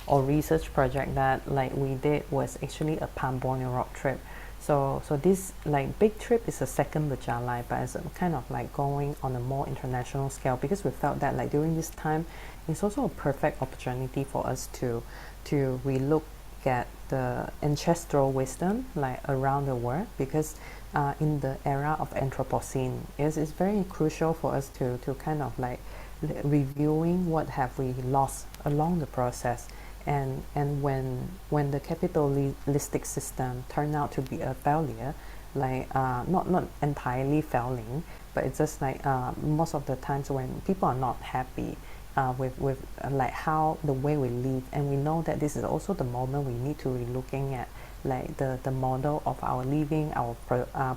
or research project that we did was actually a Palm Borneo rock trip. So this Big Trip is a second Berjalai, but it's kind of going on a more international scale, because we felt that during this time it's also a perfect opportunity for us to relook at the ancestral wisdom around the world, because in the era of Anthropocene it's very crucial for us to kind of reviewing what have we lost along the process. And when the capitalistic system turned out to be a failure, not entirely failing, but it's just most of the times when people are not happy, like how the way we live, and we know that this is also the moment we need to be looking at like the model of our living, our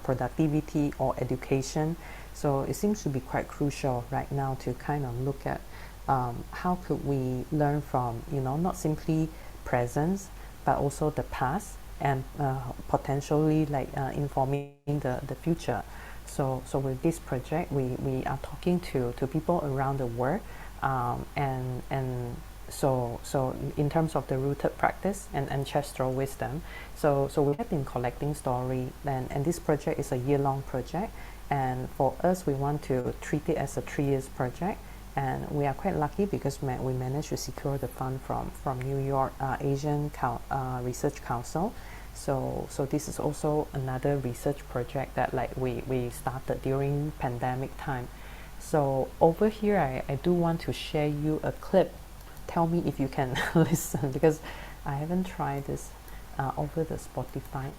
productivity or education. So it seems to be quite crucial right now to kind of look at how could we learn from, not simply presence but also the past, and potentially like informing the future. So with this project, we are talking to people around the world, and so in terms of the rooted practice and ancestral wisdom, so we have been collecting story, and this project is a year-long project, and for us we want to treat it as a 3 years project, and we are quite lucky because we managed to secure the fund from New York Asian Research Council. So this is also another research project that like we started during pandemic time. So over here, I do want to share you a clip. Tell me if you can listen, because I haven't tried this over the Spotify.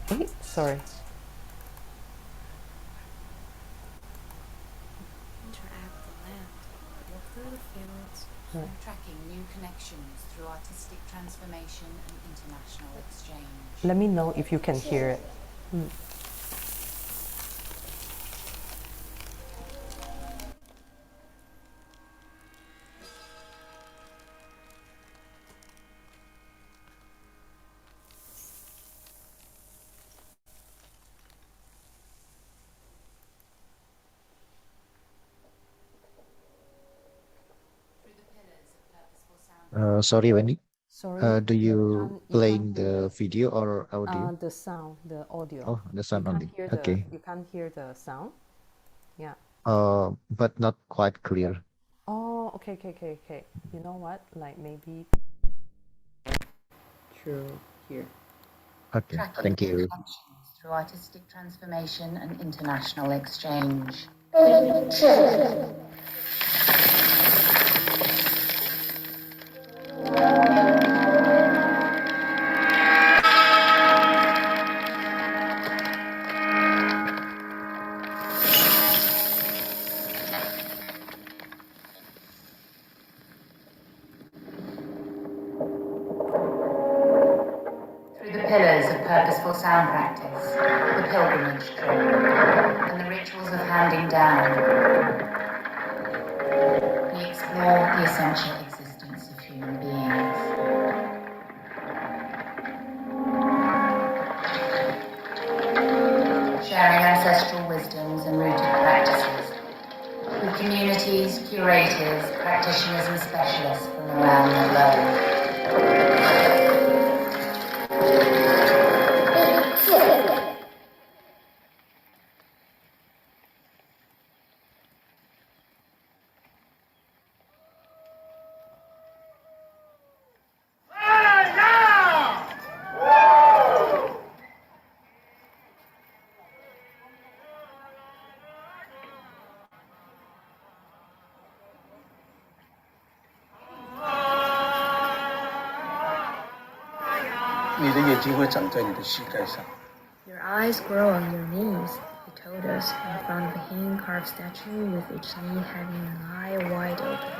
Hey, sorry. Interact the land, walk through the fields, Right. tracking new connections through artistic transformation and international exchange. Let me know if you can hear it. Through the pillars of purposeful sound. Sorry, Wendy. Sorry, Do you playing the video or audio? the sound, the audio. Oh, the sound only. Okay. You can't hear the sound. Yeah. But not quite clear. Oh, okay. You know what? Like maybe through here. Okay, Tracking thank new you. connections through artistic transformation and international exchange. Through the pillars of purposeful sound practice, the pilgrimage trip, and the rituals of handing down, we explore the essential existence of human beings. Sharing ancestral wisdoms and rooted practices with communities, curators, practitioners and specialists from around the globe. Your eyes grow on your knees, he told us, in front of a hand-carved statue with each knee having an eye wide open.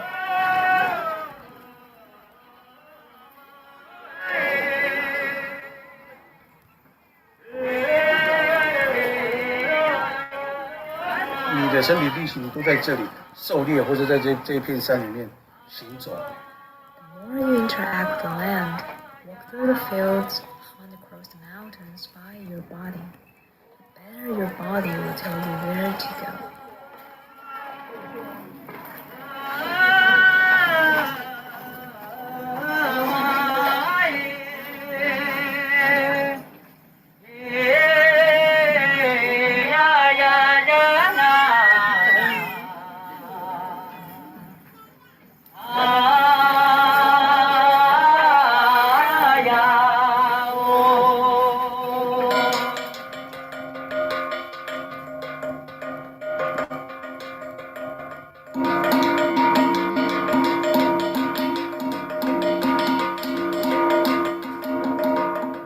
The more you interact with the land, walk through the fields, hunt across the mountains by your body, the better your body will tell you where to go.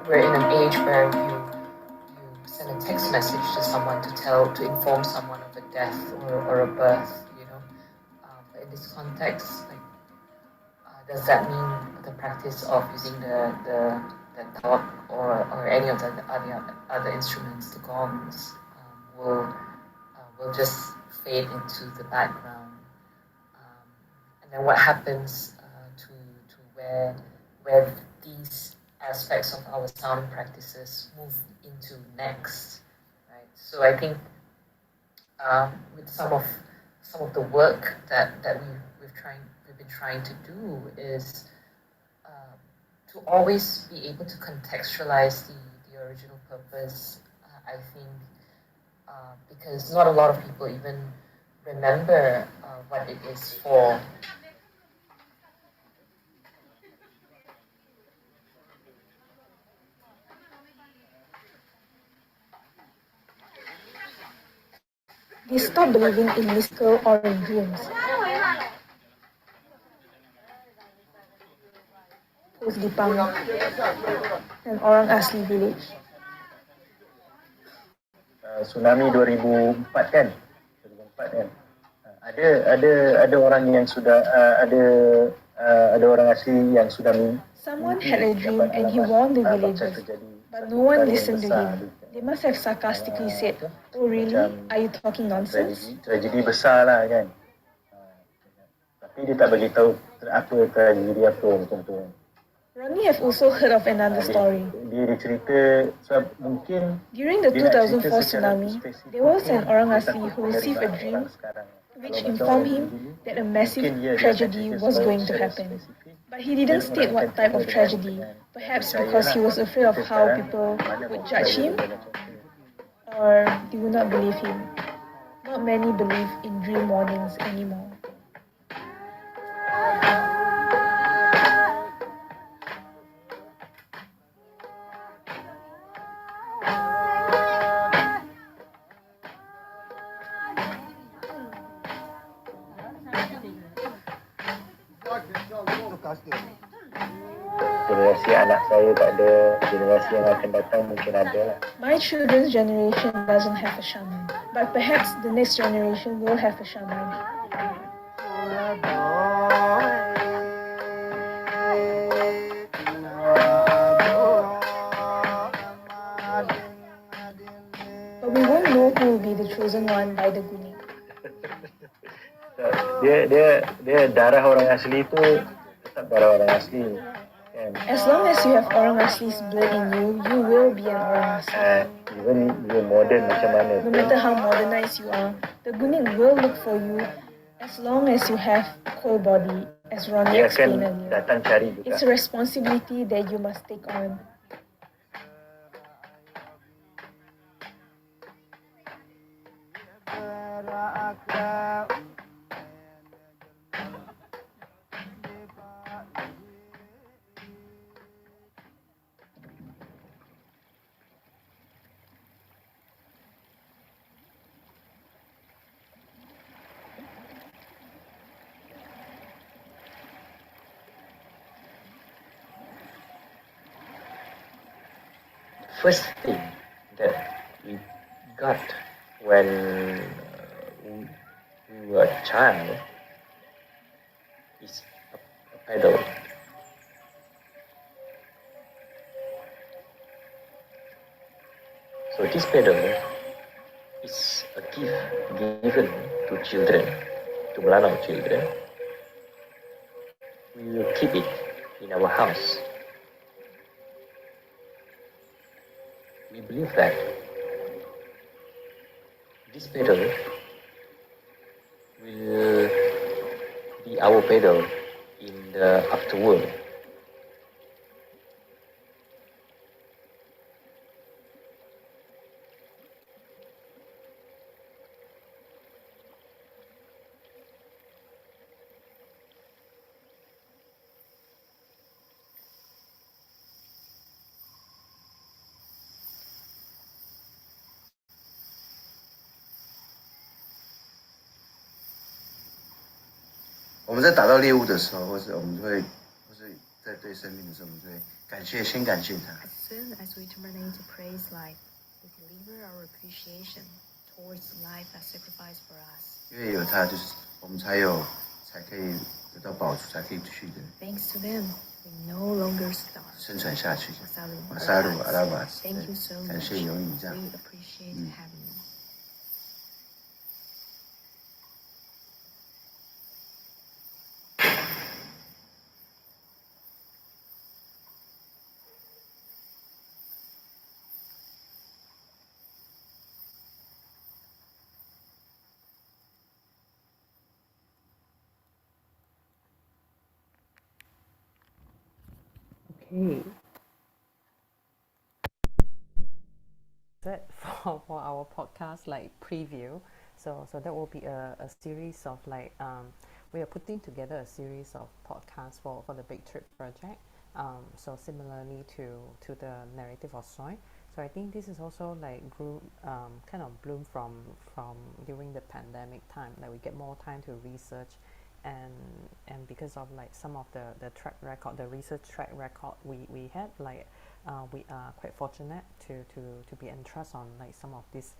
We're in an age where you send a text message to someone, to inform someone of a death or a birth, But in this context, does that mean the practice of using the thought or any of the other instruments, the gongs, will just fade into the background? And then what happens to where these aspects of our sound practices move into next, right? So I think with some of the work that we've been trying to do is to always be able to contextualize the original purpose. I think because not a lot of people even remember what it is for. They stop believing in mystical or in dreams. Post Dipang, an orang asli village. Tsunami 2004 kan? 2004 kan? Ada orang yang sudah ada orang asli yang sudah Someone had a dream and he warned the villagers, but no one listened to him. They must have sarcastically said, "Oh really? Are you talking nonsense?" Tragedi besar lah kan. Tapi dia tak bagi tahu apa tragedi apa betul-betul. Ronnie have also heard of another story. Dia cerita sebab mungkin during the 2004 tsunami, there was an orang asli who received a dream which informed him that a massive tragedy was going to happen. But he didn't state what type of tragedy, perhaps because he was afraid of how people would judge him or they would not believe him. Not many believe in dream warnings anymore. Generasi anak saya tak ada, generasi yang akan datang mungkin ada lah. My children's generation doesn't have a shaman, but perhaps the next generation will have a shaman. But we won't know who will be the chosen one by the guni. Dia darah orang asli itu tetap darah orang asli. As long as you have orang asli's blood in you, you will be an orang asli. Even you modern macam mana. No matter how modernized you are, the gunik will look for you as long as you have core body, as Ronnie explained earlier. Datang cari juga. It's a responsibility that you must take on. First thing that we got when we were a child is a pedal. So this pedal is a gift given to children, to Melanau children. We will keep it in our house. We believe that this pedal will be our pedal in the afterworld.我们在打到猎物的时候，或是在对生命的时候，我们就会先感谢他。As soon as we terminate to praise life, We deliver our appreciation towards the life that sacrificed for us. 因为有它，就是我们才可以得到保存，才可以继续的 Thanks to them, we no longer starve. 生产下去。 Masalu 马萨鲁阿拉瓦， Thank you so 感 much. 谢有你这样。 We appreciate having you. Okay. That for our podcast like preview. So that will be a series of like we are putting together a series of podcasts for the Big Trip project. So similarly to the narrative of soy. So I think this is also like grew kind of bloom from during the pandemic time. Like we get more time to research, and because of like some of the track record, the research track record we had, like we are quite fortunate to be entrusted on like some of this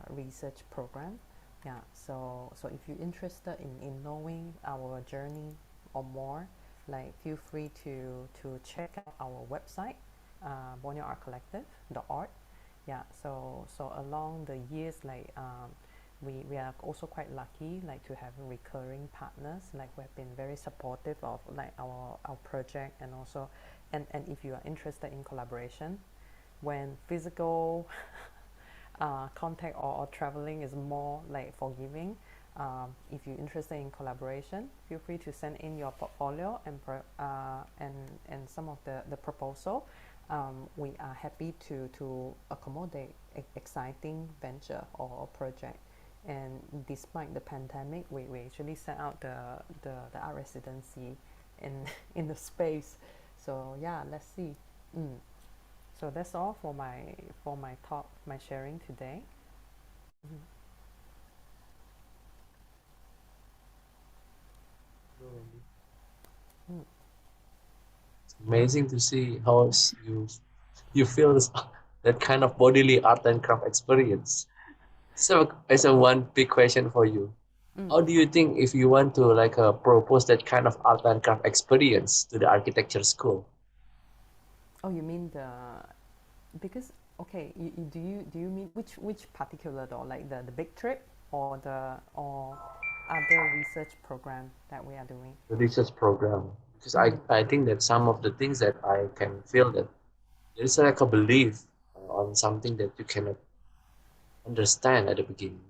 research program. Yeah, so if you're interested in knowing our journey or more, like feel free to check out our website, borneoartcollective.org. Yeah, so along the years, like we are also quite lucky like to have recurring partners, like we have been very supportive of like our project, and also and if you are interested in collaboration when physical contact or traveling is more like forgiving, if you're interested in collaboration, feel free to send in your portfolio and some of the proposal. We are happy to accommodate exciting venture or project. And despite the pandemic, we actually set out the art residency in the space. So yeah, let's see. So that's all for my talk, my sharing today. It's amazing to see how you feel that kind of bodily art and craft experience. So it's a one big question for you. How do you think if you want to like propose that kind of art and craft experience to the architecture school? Oh, you mean because okay, do you mean which particular though, like the big trip or other research program that we are doing? The research program, because I think that some of the things that I can feel that there is like a belief on something that you cannot understand at the beginning.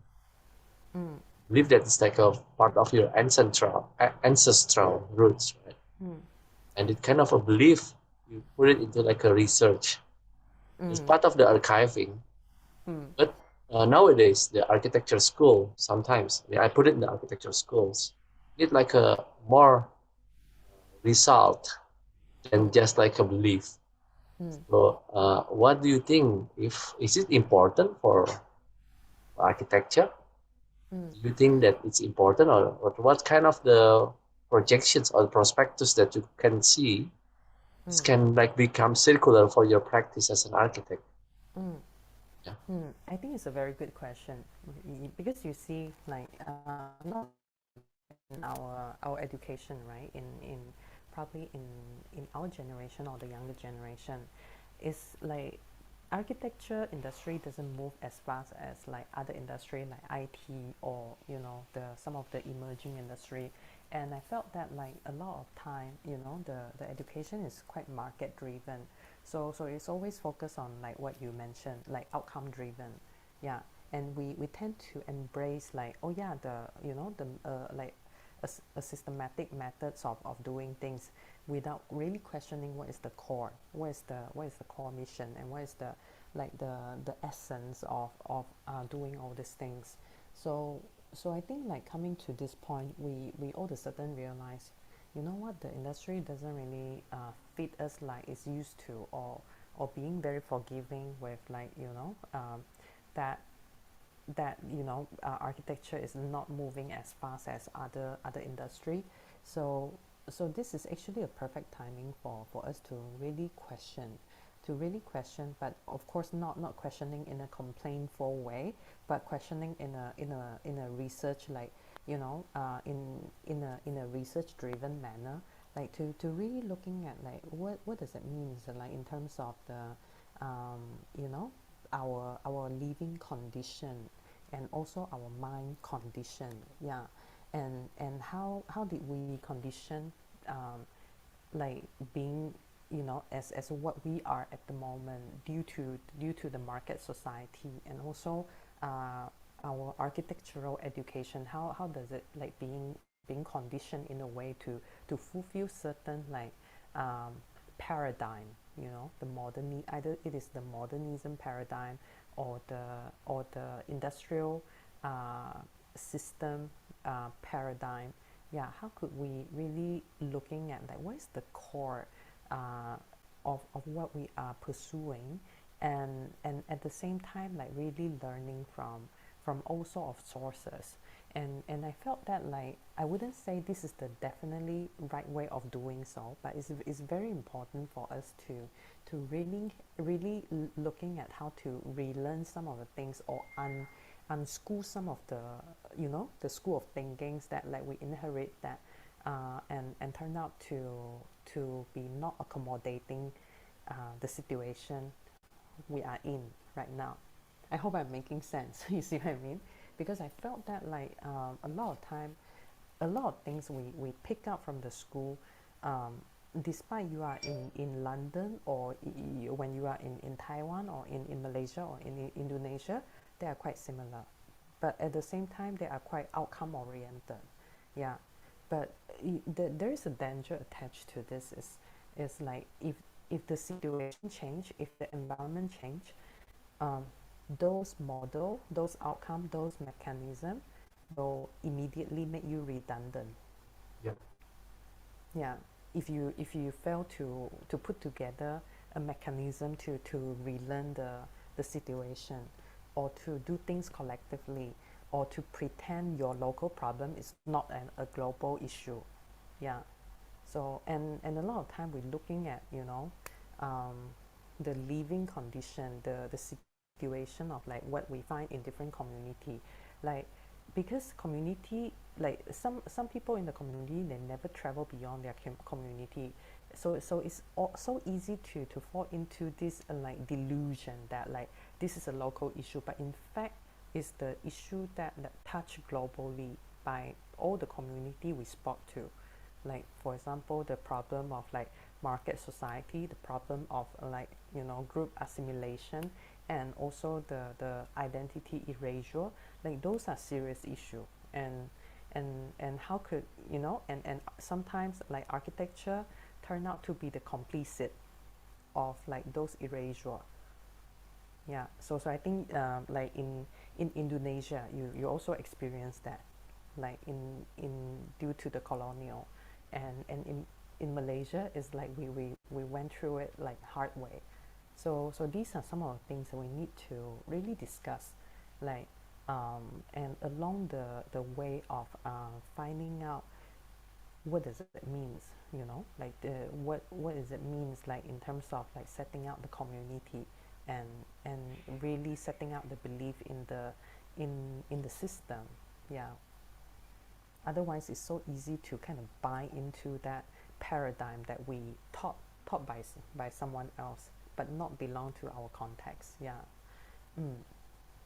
Believe that it's like a part of your ancestral roots, right? And it kind of a belief, you put it into like a research. It's part of the archiving. But nowadays, the architecture school, sometimes, I put it in the architecture schools, need like a more result than just like a belief. So what do you think? Is it important for architecture? Do you think that it's important, or what kind of the projections or prospectus that you can see this can like become circular for your practice as an architect? Yeah. I think it's a very good question, because you see like not in our education, right, in probably in our generation or the younger generation, is like architecture industry doesn't move as fast as like other industry like IT or some of the emerging industry. And I felt that like a lot of time the education is quite market driven, so it's always focused on like what you mentioned, like outcome driven. Yeah. And we tend to embrace like, oh yeah, like a systematic methods of doing things without really questioning what is the core, what is the core mission, and what is the essence of doing all these things. So I think like coming to this point, we all of a sudden realize, you know what, the industry doesn't really fit us like it's used to, or being very forgiving with like that architecture is not moving as fast as other industry. So this is actually a perfect timing for us to really question to really question, but of course not questioning in a complainful way, but questioning in a research, like, you know, in a research driven manner, like to really looking at like what does it mean, so like in terms of the you know, our living condition and also our mind condition, yeah, and how did we condition like being, you know, as what we are at the moment due to the market society, and also our architectural education, how does it like being conditioned in a way to fulfill certain like paradigm, you know, the modern, either it is the modernism paradigm or the industrial system paradigm. Yeah, how could we really looking at like what is the core of what we are pursuing, and at the same time like really learning from all sort of sources, and I felt that like I wouldn't say this is the definitely right way of doing so, but it's very important for us to really looking at how to relearn some of the things, or unschool some of the, you know, the school of thinkings that like we inherit that and turn out to be not accommodating the situation we are in right now. I hope I'm making sense. You see what I mean? Because I felt that like a lot of time, a lot of things we pick up from the school, despite you are in London, or when you are in Taiwan, or in Malaysia, or in Indonesia, they are quite similar. But at the same time, they are quite outcome oriented. Yeah. But there is a danger attached to this, is like if the situation change, if the environment change, those model, those outcome, those mechanism will immediately make you redundant. Yeah. Yeah. If you fail to put together a mechanism to relearn the situation, or to do things collectively, or to pretend your local problem is not a global issue. Yeah. So and a lot of time we're looking at, you know, the living condition, the situation of like what we find in different community, like because community, like some people in the community, they never travel beyond their community, so it's so easy to fall into this like delusion that like this is a local issue, but in fact it's the issue that touch globally by all the community we spoke to. Like for example, the problem of like market society, the problem of like, you know, group assimilation, and also the identity erasure, like those are serious issue. And how could, you know, and sometimes like architecture turn out to be the complicit of like those erasure. Yeah. So I think like in Indonesia, you also experience that, like in due to the colonial, and in Malaysia is like we went through it like hard way. So these are some of the things that we need to really discuss, like and along the way of finding out what does it means, you know, like what does it means, like in terms of like setting out the community, and really setting out the belief in the system. Yeah. Otherwise, it's so easy to kind of buy into that paradigm that we taught by someone else, but not belong to our context. Yeah.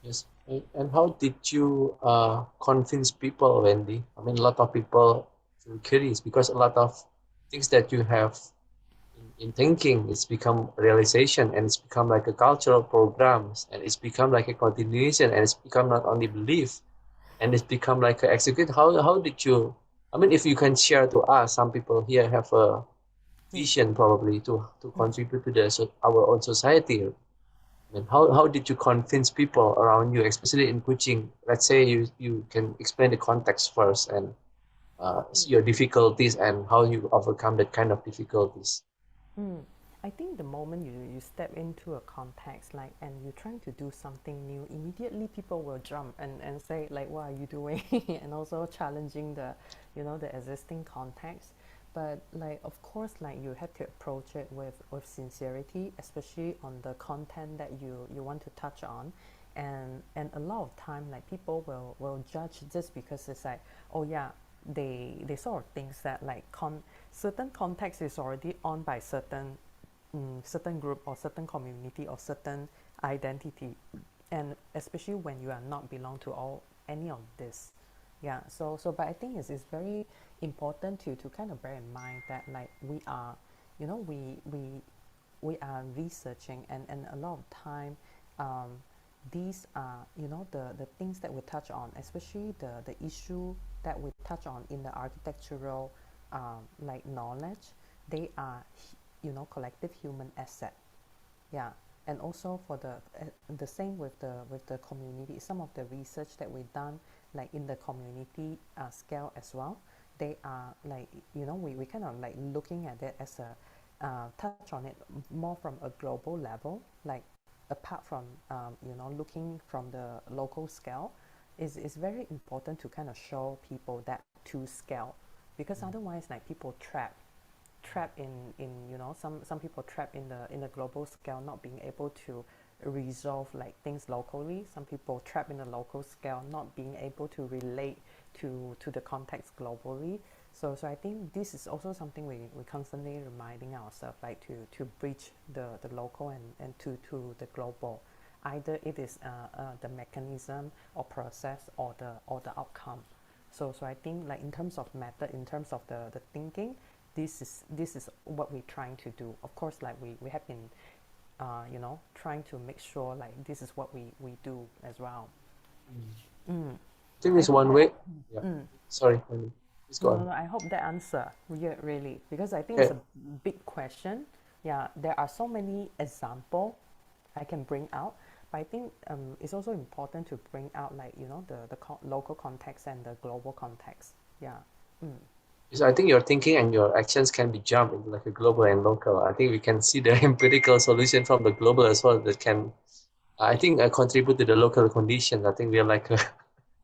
Yes. And how did you convince people, Wendy? I mean, a lot of people feel curious because a lot of things that you have in thinking, it's become realization, and it's become like a cultural programs, and it's become like a continuation, and it's become not only belief, and it's become like a execute. How did you? I mean, if you can share to us, some people here have a vision probably to contribute to our own society. And how did you convince people around you, especially in Kuching? Let's say you can explain the context first, and your difficulties, and how you overcome that kind of difficulties. I think the moment you step into a context, like, and you're trying to do something new, immediately people will jump and say like, what are you doing? And also challenging the, you know, the existing context. but like of course like you have to approach it with sincerity, especially on the content that you want to touch on. And a lot of time like people will judge just because it's like, oh yeah, they sort of thinks that like certain context is already on by certain group or certain community or certain identity, and especially when you are not belong to all any of this. Yeah, so but I think it's very important to kind of bear in mind that like we are, you know, we are researching, and a lot of time these are, you know, the things that we touch on, especially the issue that we touch on in the architectural like knowledge, they are, you know, collective human asset. Yeah, and also for the same with the community, some of the research that we've done like in the community scale as well, they are like, you know, we kind of like looking at it as a touch on it more from a global level, like apart from you know, looking from the local scale, is very important to kind of show people that to scale, because otherwise like people trapped in, you know, some people trapped in the global scale, not being able to resolve like things locally. Some people trapped in the local scale, not being able to relate to the context globally. So I think this is also something we constantly reminding ourselves, like to bridge the local and to the global. Either it is the mechanism or process or the outcome. So I think like in terms of method, in terms of the thinking, this is what we're trying to do. Of course, like we have been you know, trying to make sure like this is what we do as well. I think it's one way. Yeah. Sorry, please go on. No, I hope that answer really, because I think it's a big question. Yeah, there are so many examples I can bring out, but I think it's also important to bring out like, you know, the local context and the global context. Yeah. Because I think your thinking and your actions can be jumped into like a global and local. I think we can see the empirical solution from the global as well that can, I think, contribute to the local conditions. I think we are like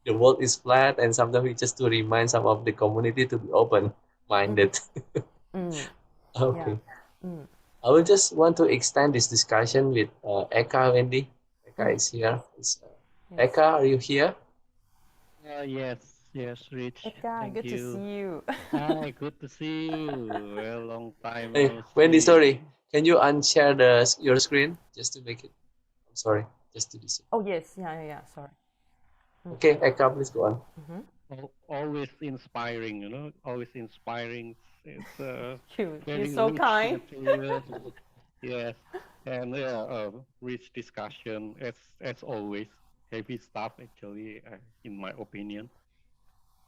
the world is flat, and sometimes we just to remind some of the community to be open-minded. Okay. Yeah. I will just want to extend this discussion with Eka, Wendy. Eka is here. Yes. Eka, are you here? Yes, Rich. Eka, Thank good to you. see you. Hi, good to see you. Well, long time Hey, no Wendy, see. sorry. Can you unshare your screen just to make it? I'm sorry, just to this. Oh yes, yeah. Sorry. Okay, Eka, please go on. Always inspiring, you know. Always inspiring. It's You're very so rich kind. material. Yes, and rich discussion as always. Heavy stuff actually, in my opinion.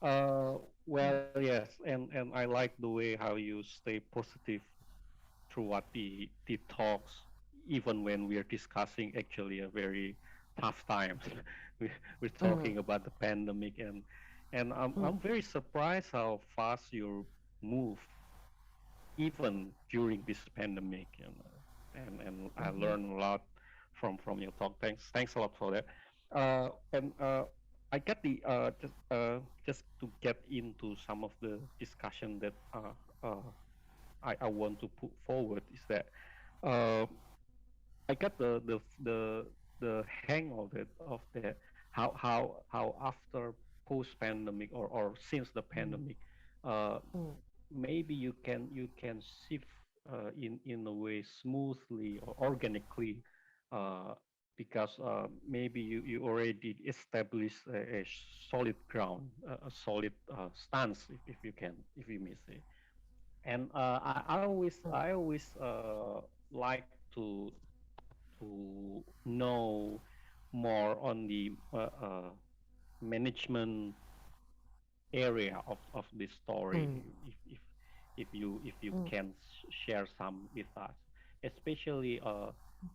Well, yes, and I like the way how you stay positive throughout the talks, even when we are discussing actually a very tough times. we, we're talking about the pandemic, and I'm very surprised how fast you move even during this pandemic, you know. And I learned a lot from your talk. Thanks a lot for that. And I get the just to get into some of the discussion that I want to put forward is that uh, I got the hang of that how after post pandemic or since the pandemic, uh, maybe you can shift in a way smoothly or organically, uh, because maybe you already established a solid ground, a solid stance, if you can, if you may say. And I always like to know more on the management area of this story, if you can share some with us, especially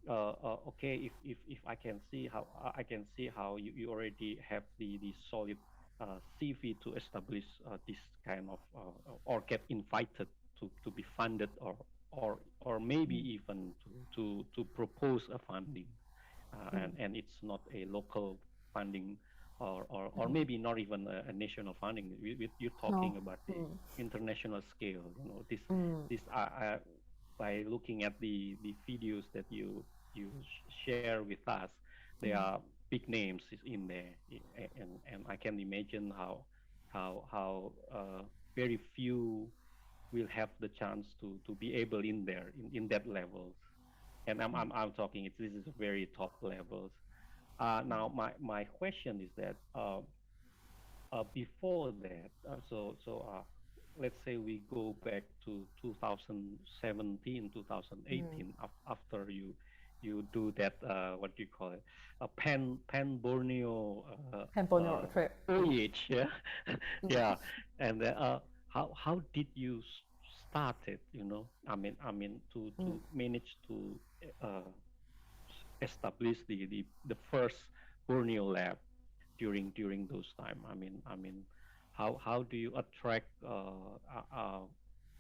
okay, if I can see how you already have the solid CV to establish this kind of or get invited to be funded, or maybe even to propose a funding, and it's not a local funding or maybe not even a national funding. You're talking No. about the international scale. Mm. This by looking at the videos that you share with us, there are big names in there, and I can imagine how very few will have the chance to be able in there in that levels. And I'm talking this is very top levels. Now my question is that before that, let's say we go back to 2017, 2018, after you do that what do you call it, a pan Borneo Cambodia trip. voyage, yeah, yeah, and how did you start it? I mean to manage to uh, establish the first Borneo lab during those time. I mean, how do you attract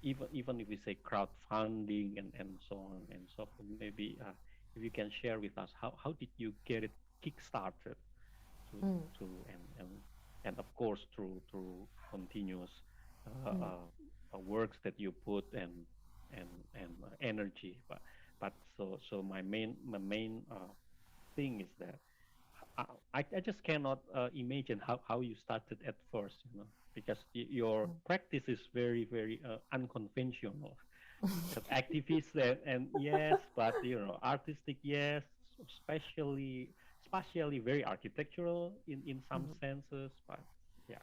even if we say crowdfunding and so on and so forth? Maybe if you can share with us how did you get it kickstarted to to and of course through continuous works that you put and energy, but so my main thing is that I just cannot imagine how you started at first, because your practice is very unconventional. Because activists and yes, but artistic yes, especially spatially very architectural in some senses, but yeah.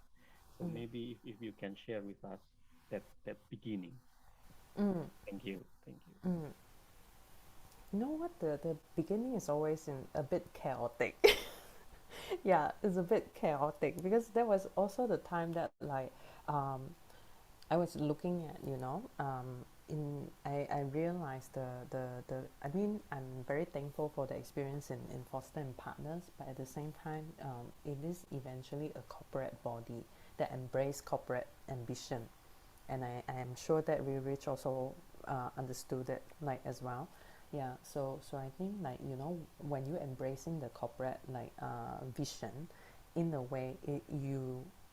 So maybe if you can share with us that beginning. Mm. Thank you. Mm. You know what? The beginning is always a bit chaotic. Yeah, it's a bit chaotic because there was also the time that like um, I was looking at, I realized I mean, I'm very thankful for the experience in Foster and Partners, but at the same time, it is eventually a corporate body that embrace corporate ambition. And I am sure that we Rich also understood it like as well. Yeah, so I think like when you embracing the corporate like vision, in a way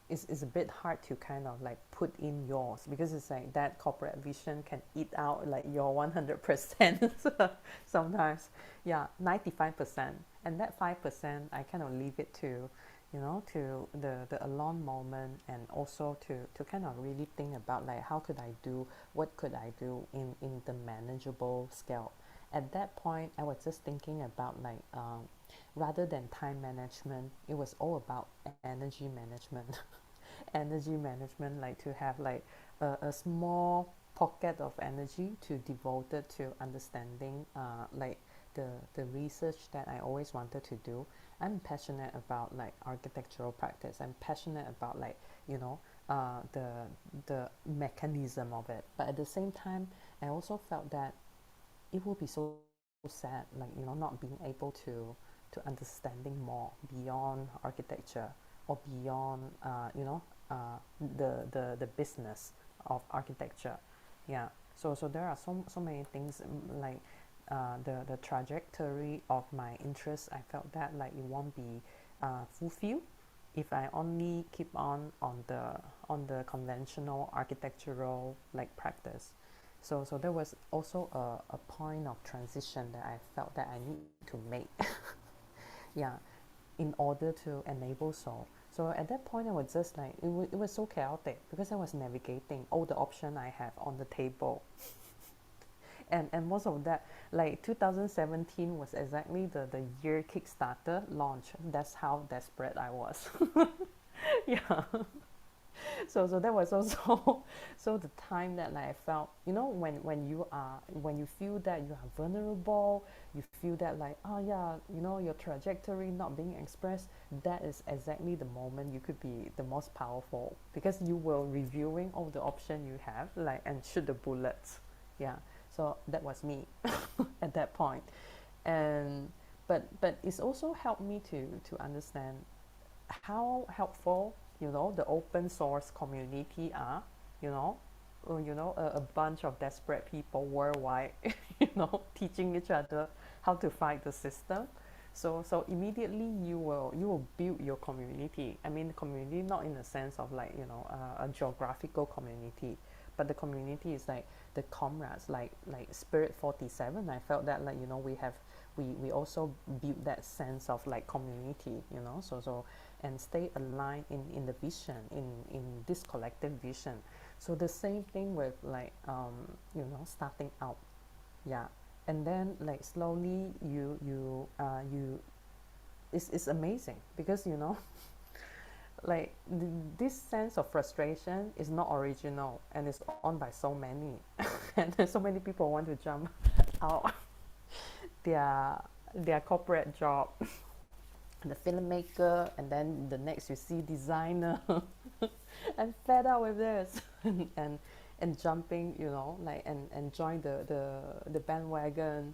it's a bit hard to kind of like put in yours because it's like that corporate vision can eat out like your 100% sometimes. Yeah, 95%, and that 5% I kind of leave it to to the alone moment, and also to kind of really think about like what could I do in the manageable scale. At that point I was just thinking about like rather than time management, it was all about energy management. Energy management, like to have like a small pocket of energy to devote it to understanding like the research that I always wanted to do. I'm passionate about like architectural practice. I'm passionate about like the mechanism of it. But at the same time, I also felt that it will be so sad, like not being able to understanding more beyond architecture or beyond the business of architecture. Yeah. So there are so many things, like the trajectory of my interest. I felt that like it won't be fulfilled if I only keep on the conventional architectural like practice. So there was also a point of transition that I felt that I need to make. Yeah, in order to enable so at that point I was just like it was so chaotic because I was navigating all the options I have on the table. And most of that, like 2017 was exactly the year Kickstarter launch. That's how desperate I was. Yeah. So that was also so the time that like I felt, when you feel that you are vulnerable, you feel that like, oh yeah, your trajectory not being expressed, that is exactly the moment you could be the most powerful, because you will reviewing all the option you have, like, and shoot the bullets. Yeah. So that was me at that point. And but it's also helped me to understand how helpful the open source community are. A bunch of desperate people worldwide teaching each other how to fight the system. So immediately you will build your community. I mean, community not in the sense of like, you know, a geographical community, but the community is like the comrades, like Spirit 47. I felt that, like, you know, we also build that sense of like community, you know. So and stay aligned in the vision, in this collective vision. So the same thing with like, you know, starting out, yeah. And then like slowly you it's amazing because, you know, like this sense of frustration is not original and it's on by so many and there's so many people want to jump out their corporate job, the filmmaker, and then the next you see designer and fed up with this and jumping, you know, like and join the bandwagon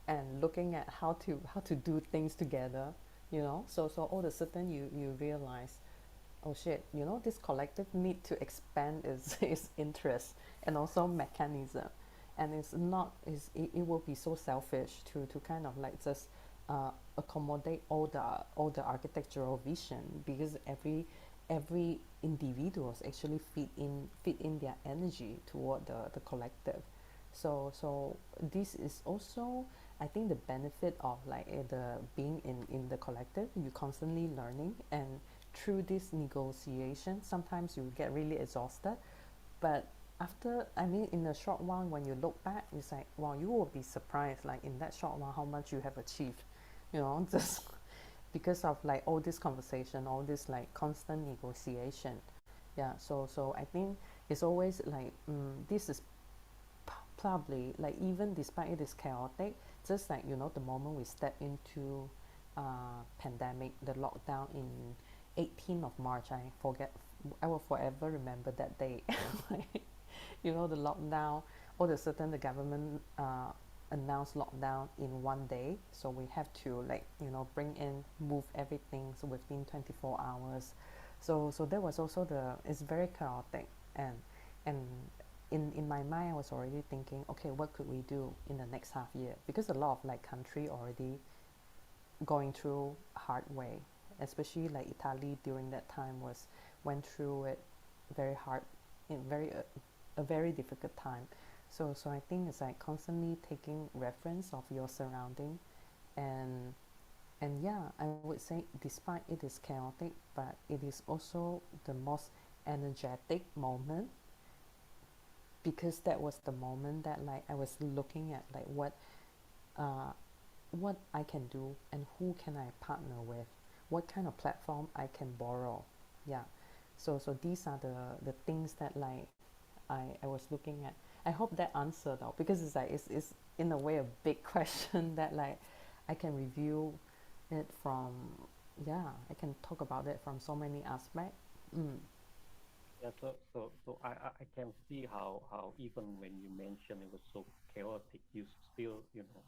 and looking at how to do things together, you know. So all of a sudden you realize, oh shit, you know, this collective need to expand its interest and also mechanism. And it's not is it will be so selfish to kind of like just accommodate all the architectural vision, because every individuals actually fit in their energy toward the collective. So this is also, I think, the benefit of like the being in the collective. You constantly learning, and through this negotiation sometimes you get really exhausted, but after, I mean, in a short while when you look back, it's like, wow, you will be surprised like in that short while how much you have achieved, you know, just because of like all this conversation, all this like constant negotiation. Yeah, so I think it's always like, this is probably like, even despite it is chaotic, just like, you know, the moment we step into pandemic, the lockdown in 18th of March, I will forever remember that day. Like, you know, the lockdown, all of a sudden the government announced lockdown in one day, so we have to, like, you know, move everything so within 24 hours. So that was also it's very chaotic, and in my mind I was already thinking, okay, what could we do in the next half year, because a lot of like country already going through hard way, especially like Italy during that time went through it very hard, in a very difficult time. So I think it's like constantly taking reference of your surrounding, and yeah, I would say despite it is chaotic, but it is also the most energetic moment, because that was the moment that like I was looking at like what I can do and who can I partner with, what kind of platform I can borrow. Yeah. So these are the things that like I was looking at. I hope that answered out, because it's like it's in a way a big question that like I can review it from, yeah, I can talk about it from so many aspects. Yeah, so I can see how even when you mentioned it was so chaotic, you still, you know,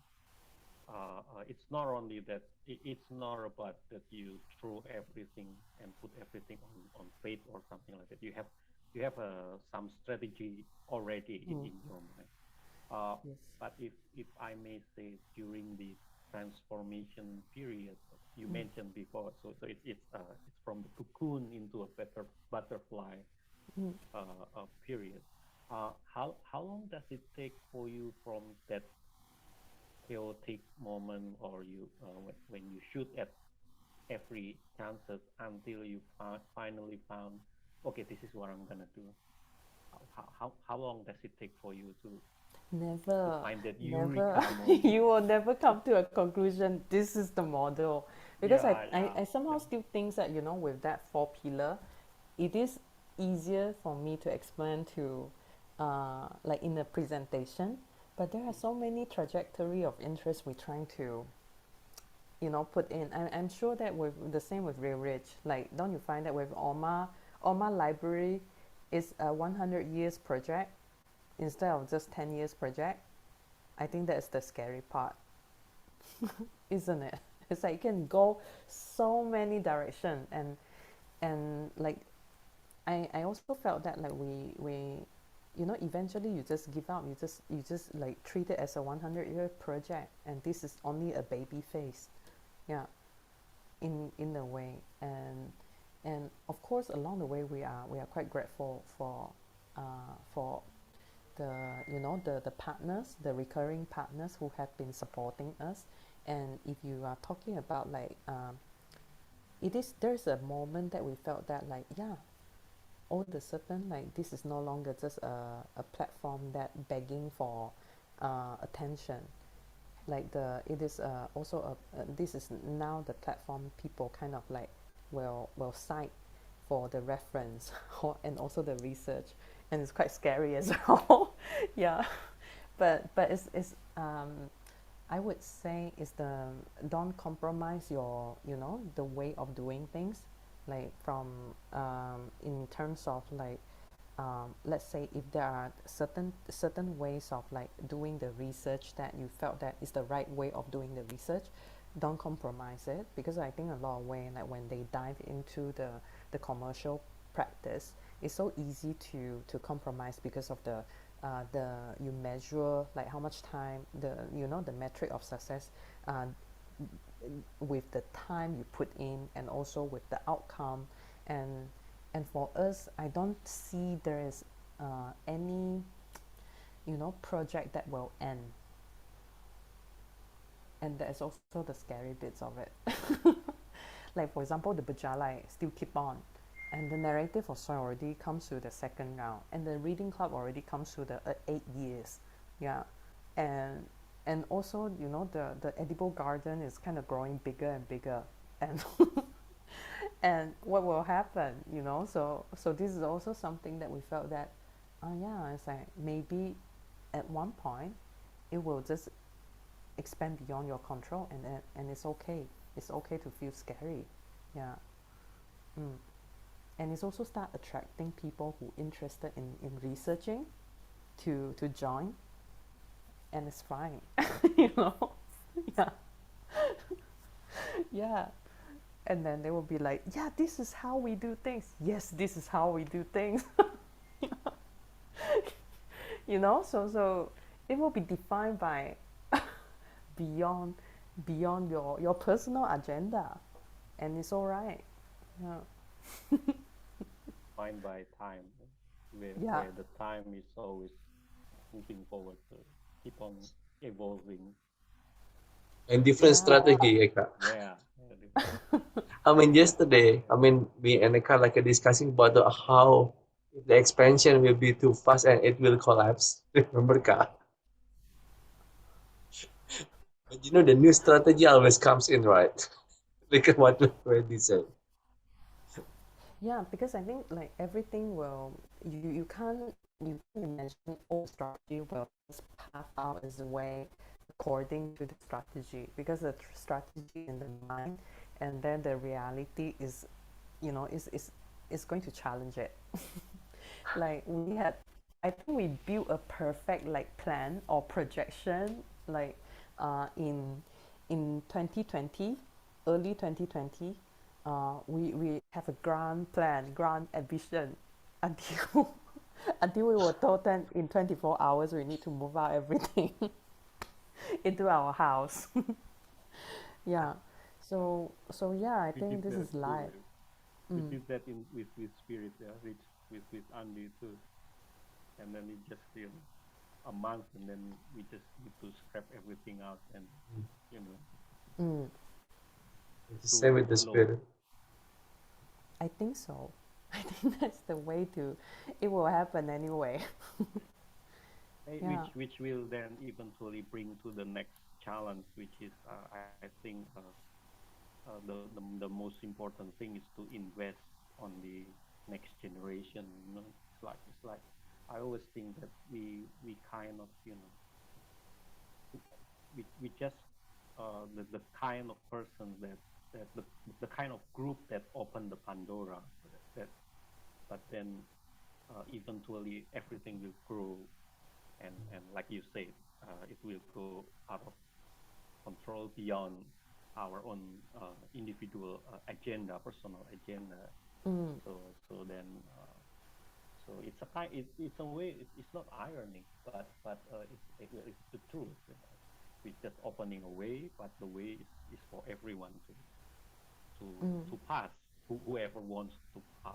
it's not only that it's not about that you throw everything and put everything on faith or something like that. You have some strategy already in your mind. Yes. But if I may say, during this transformation period you mentioned before, so it's from the cocoon into a better butterfly period. How long does it take for you from that chaotic moment, or you when you shoot at every chances, until you finally found, okay, this is what I'm gonna do? How long does it take for you to Never, find that never. eureka moment? You will never come to a conclusion. This is the model, because Yeah. I somehow still think that, you know, with that 4 pillar, it is easier for me to explain to, like in a presentation. But there are so many trajectory of interest we're trying to, you know, put in. I'm sure that with the same with Real Rich. Like, don't you find that with Oma Library is a 100 years project instead of just 10 years project? I think that's the scary part, isn't it? It's like it can go so many direction, and like I also felt that like we you know, eventually you just give up, you just like treat it as a 100-year project, and this is only a baby phase. Yeah, in a way, and of course along the way we are quite grateful for the the partners, the recurring partners who have been supporting us. And if you are talking about like there's a moment that we felt that like, yeah, all of a sudden like this is no longer just a platform that begging for attention. Like it is also this is now the platform people kind of like will cite for the reference and also the research, and it's quite scary as well. Yeah, but it's I would say is the don't compromise your the way of doing things, like from in terms of like let's say if there are certain ways of like doing the research that you felt that is the right way of doing the research, don't compromise it, because I think a lot of way like when they dive into the commercial practice, it's so easy to compromise because of the you measure like how much time the metric of success with the time you put in and also with the outcome. And for us, I don't see there is any project that will end, and that's also the scary bits of it. Like for example, the Bajalai still keep on, and the narrative of Soy already comes to the second round, and the reading club already comes to the 8 years. Yeah, and also the edible garden is kind of growing bigger and bigger, and and what will happen, so this is also something that we felt that yeah, it's like maybe at one point it will just expand beyond your control, and it's okay to feel scary. Yeah. mm. And it's also start attracting people who interested in researching to join, and it's fine. you know yeah. Yeah, and then they will be like, yeah, this is how we do things. Yes, this is how we do things. So it will be defined by beyond your personal agenda, and it's all right. Yeah. Defined by time, Yeah. where the time is always moving forward, so keep on evolving. And different Yeah. strategy, Eka. Yeah. I mean, yesterday, me and Eka like discussing about how the expansion will be too fast and it will collapse. Remember, Kak? But the new strategy always comes in, right? Look at what Wendy said. Yeah, because I think like everything will you can't imagine all strategy will just path out its way according to the strategy, because the strategy in the mind, and then the reality is is going to challenge it. Like I think we built a perfect like plan or projection like in 2020, early 2020. We have a grand plan, grand ambition, until until we were told that in 24 hours we need to move out everything into our house. Yeah. So yeah, I We think did this that is too. life. We Mm. did that with Spirit, yeah, with Andy too. And then it just a month, and then we just need to scrap everything out, and Mm. It's the same with the spirit. I think so. I think that's the way to. It will happen anyway. Yeah. which will then eventually bring to the next challenge, which is I think the most important thing is to invest on the next generation. It's like I always think that we kind of we just the kind of person that the kind of group that opened the Pandora, that but then eventually everything will grow, and like you said, it will go out of control beyond our own individual agenda, personal agenda. Mm. So then so it's a kind it's a way it's not irony, but it's the truth. we're just opening a way, but the way is for everyone to pass, whoever wants to pass.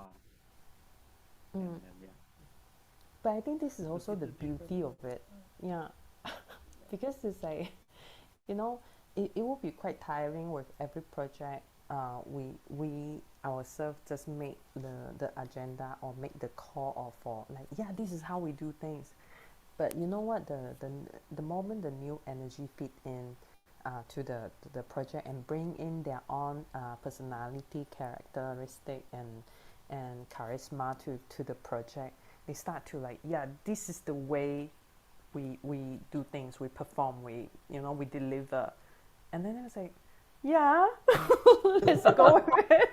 And yeah. But I think this is also the different. beauty of it. Yeah. Because it's like, you know, it will be quite tiring with every project. We ourselves just make the agenda or make the call or for like, yeah, this is how we do things. But you know what, the moment the new energy fit in to the project and bring in their own personality, characteristic, and charisma to the project, they start to like, yeah, this is the way we do things, we perform, we deliver. And then I was like, yeah, let's go with it.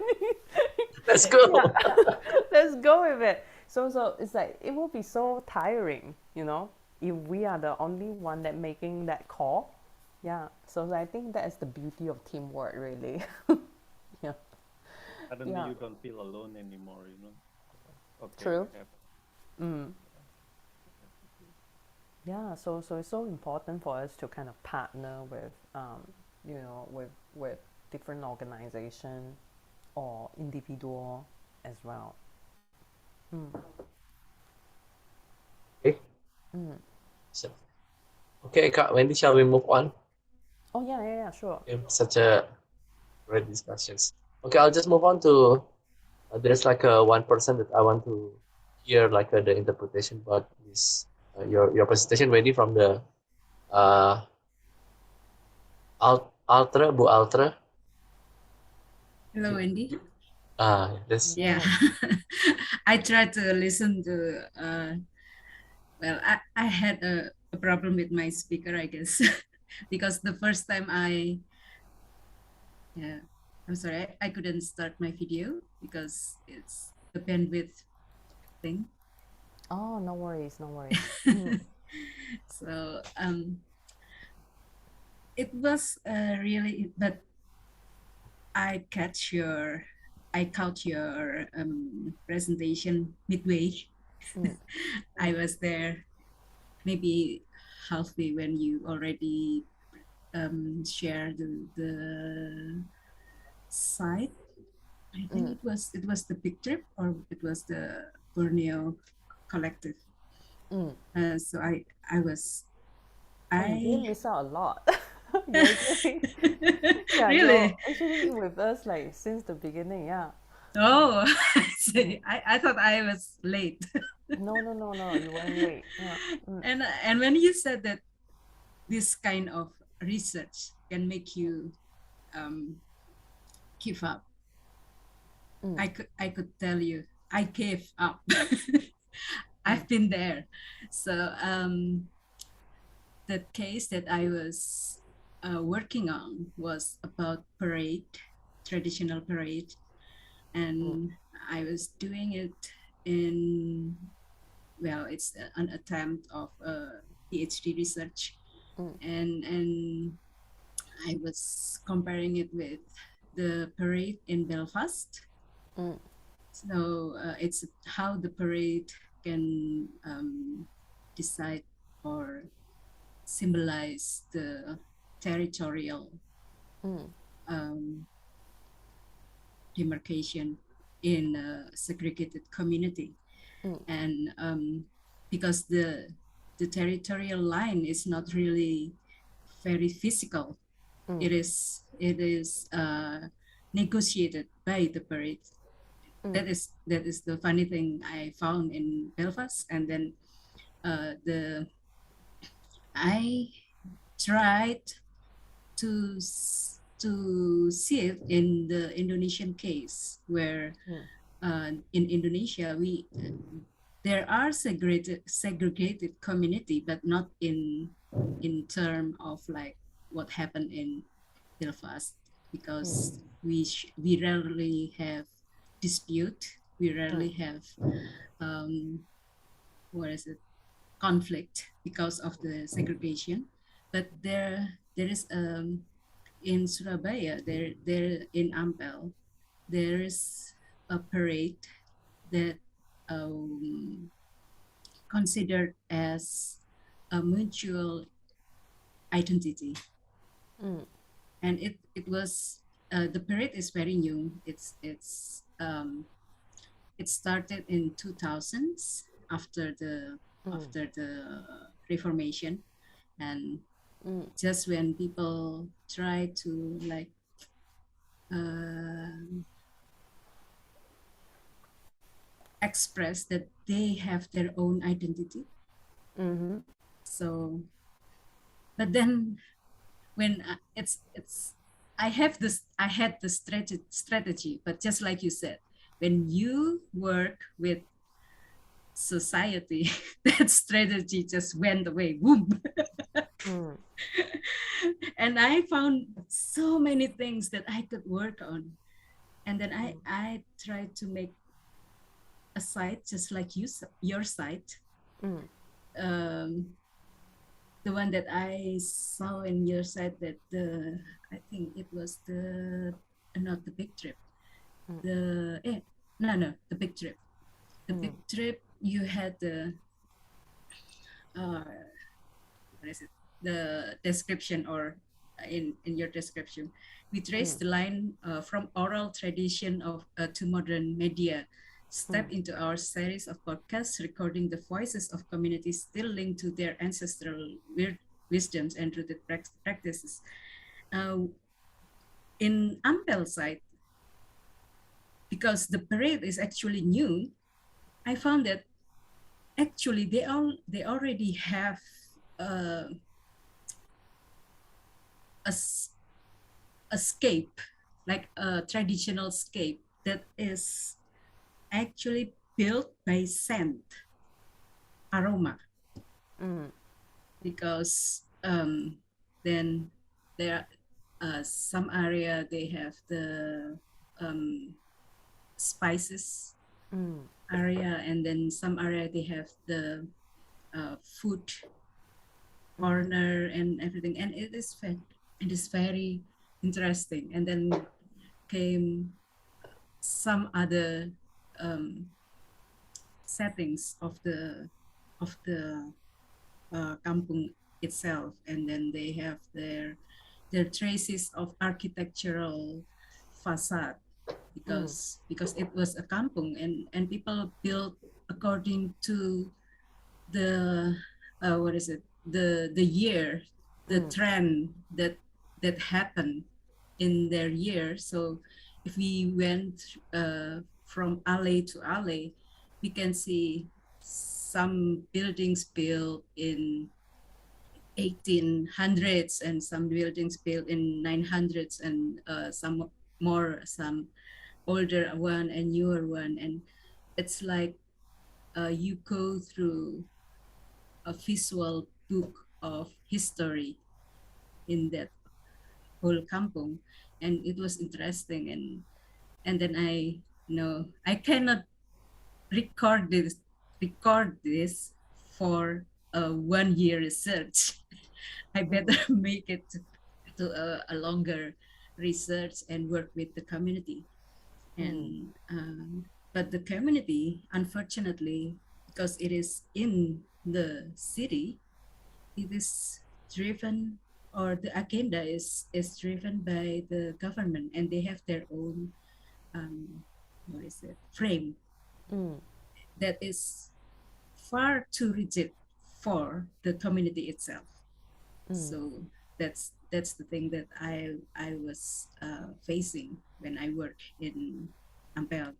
Let's go. Yeah, let's go with it. So it's like, it will be so tiring, if we are the only one that making that call. Yeah. So I think that is the beauty of teamwork, really. Yeah. Suddenly Yeah. you don't feel alone anymore, Okay, True. Yeah, so it's so important for us to kind of partner with, with different organization or individual as well. Okay. So, okay, Kak Wendy, shall we move on? Oh yeah, sure. Okay, such a great discussions. Okay, I'll just move on to. There's like one person that I want to hear like the interpretation about this your presentation, Wendy, from the Altra, Bu Altra. Hello, Wendy. This. Yeah, I tried to listen to. Well, I had a problem with my speaker, I guess, because the first time I'm sorry, I couldn't start my video because it's the bandwidth thing. Oh, no worries. So it was really, but I caught your presentation midway. I was there maybe halfway when you already shared the site. I think it was the big trip, or it was the Borneo collective. So I you miss out a lot. Yeah, really? you're actually with us like since the beginning. Yeah. Oh, see, I thought I was late. No, you weren't late. Yeah. And when you said that this kind of research can make you give up, I could tell you I gave up. I've been there. So the case that I was working on was about traditional parade, and I was doing it in, well, it's an attempt of a PhD research, and I was comparing it with the parade in Belfast. So it's how the parade can decide or symbolize the territorial demarcation in a segregated community. And because the territorial line is not really very physical, it is negotiated by the parade. That is the funny thing I found in Belfast. And then I tried to see it in the Indonesian case, where in Indonesia there are segregated community, but not in term of like what happened in Belfast, because we rarely have dispute, we rarely have conflict because of the segregation. But there is in Surabaya, there in Ampel, there is a parade that considered as a mutual identity. And it was the period is very new. It started in 2000s after the Reformation, and just when people try to like express that they have their own identity. So, but then when I had the strategy, but just like you said, when you work with society, that strategy just went away. Boom. And I found so many things that I could work on. And then I tried to make a site just like your site. The one that I saw in your site, that I think it was not the big trip. The big trip. The big trip, you had the what is it? The description, or in your description, we trace the line from oral tradition to modern media. Step into our series of podcasts recording the voices of communities still linked to their ancestral wisdoms and rooted practices. In Ampel site, because the parade is actually new, I found that actually they already have a scape, like a traditional scape that is actually built by scent, aroma. Because then there are some area they have the spices area, and then some area they have the food corner and everything, and it is very interesting. And then came some other settings of the kampung itself, and then they have their traces of architectural facade, because it was a kampung, and people built according to the the year, the trend that happened in their year. So if we went from alley to alley, we can see some buildings built in 1800s and some buildings built in 900s, and some older one and newer one. And it's like you go through a visual book of history in that whole kampung, and it was interesting. And then I cannot record this for a 1 year research. I better make it to a longer research and work with the community. And but the community, unfortunately, because it is in the city, it is driven, or the agenda is driven by the government, and they have their own frame that is far too rigid for the community itself. So that's the thing that I was facing when I work in Ampel.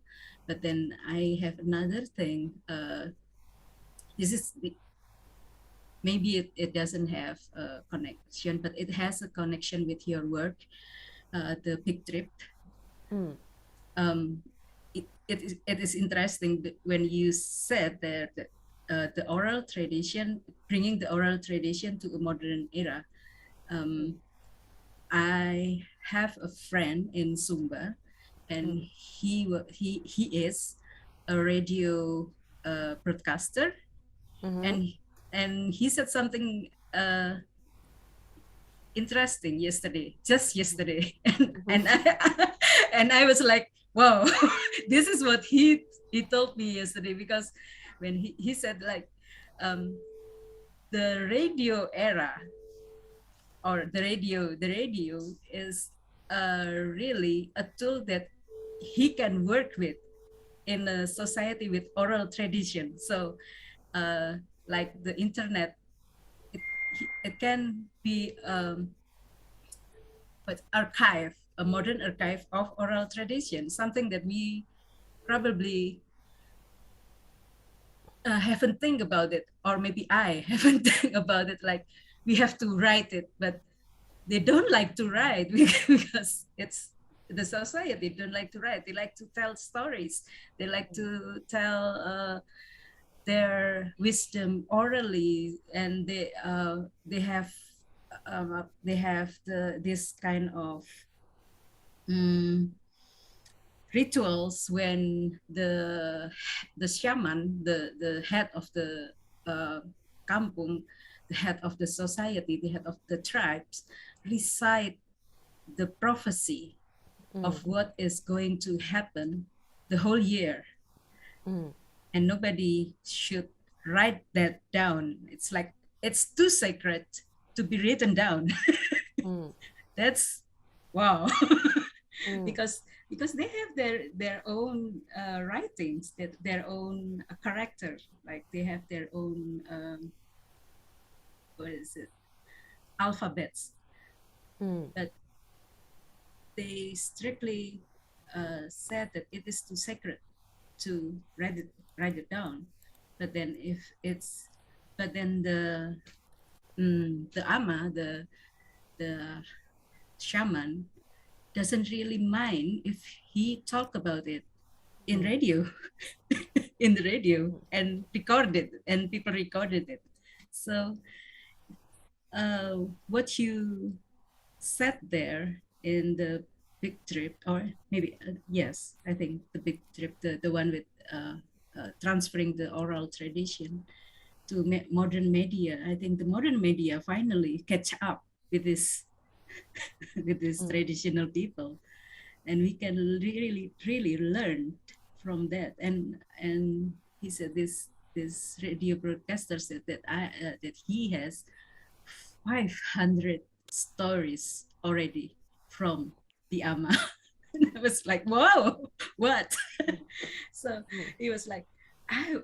But then I have another thing. This is maybe it doesn't have a connection, but it has a connection with your work, the Big Trip. It is interesting that when you said that the oral tradition, bringing the oral tradition to a modern era. I have a friend in Sumba, and he is a radio broadcaster, and he said something interesting just yesterday, and I was like, wow, this is what he told me yesterday, because when he said like the radio era or the radio is really a tool that he can work with in a society with oral tradition. So like the internet, it can be but archive, a modern archive of oral tradition, something that we probably haven't think about it, or maybe I haven't think about it. Like we have to write it, but they don't like to write because it's the society don't like to write. They like to tell stories. They like to tell their wisdom orally, and they have this kind of um, rituals when the shaman, the head of the kampung, the head of the society, the head of the tribes, recite the prophecy of what is going to happen the whole year. And nobody should write that down. It's like it's too sacred to be written down. That's wow. because they have their own writings, their own character, like they have their own what is it, alphabets, but they strictly said that it is too sacred to write it down. But then the ama, the shaman, doesn't really mind if he talk about it in radio, in the radio, and recorded, and people recorded it. So what you said there in the big trip, or maybe yes, I think the big trip, the one with transferring the oral tradition to modern media. I think the modern media finally catch up with this with these traditional people, and we can really learn from that. And he said this radio broadcaster said that that he has 500 stories already from the ama. And I was like, wow, what? So he was like, I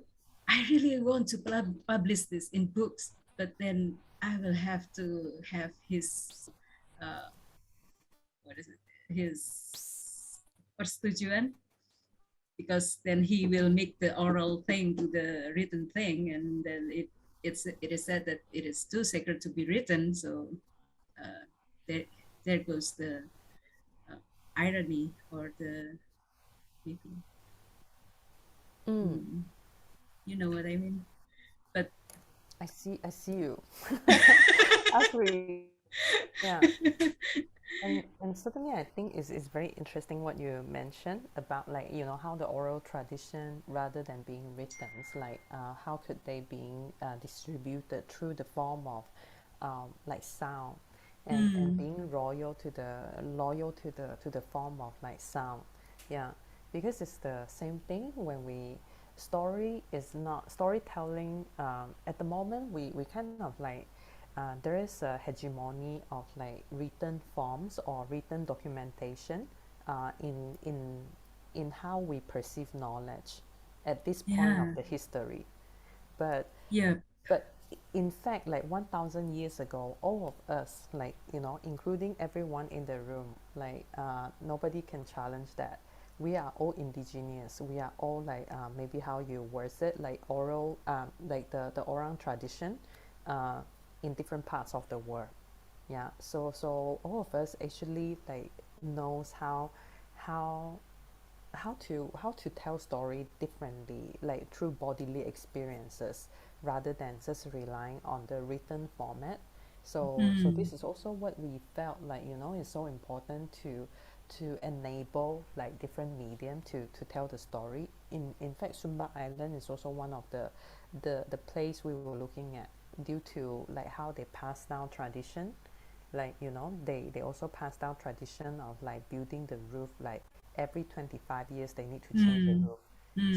really want to publish this in books, but then I will have to have his what is it, his persetujuan, because then he will make the oral thing to the written thing, and then it is said that it is too sacred to be written. So there goes the irony, or the maybe you know what I mean. But I see you. Agree. Yeah. And certainly I think it's very interesting what you mentioned about, like, you know, how the oral tradition, rather than being written, it's like how could they being distributed through the form of like sound, and being loyal to the form of like sound. Yeah, because it's the same thing when we story is not storytelling. At the moment we kind of like there is a hegemony of like written forms or written documentation in how we perceive knowledge at this point of the history. But but in fact, like 1,000 years ago, all of us, like, you know, including everyone in the room, like nobody can challenge that. We are all indigenous. We are all like maybe how you words it, like oral, like the oral tradition in different parts of the world. Yeah, so all of us actually like knows how how to tell story differently, like through bodily experiences, rather than just relying on the written format. So this is also what we felt like, you know, is so important to enable like different medium to tell the story. In fact, Sumba Island is also one of the place we were looking at, due to like how they pass down tradition. Like, you know, they also pass down tradition of like building the roof, like every 25 years they need to change the roof.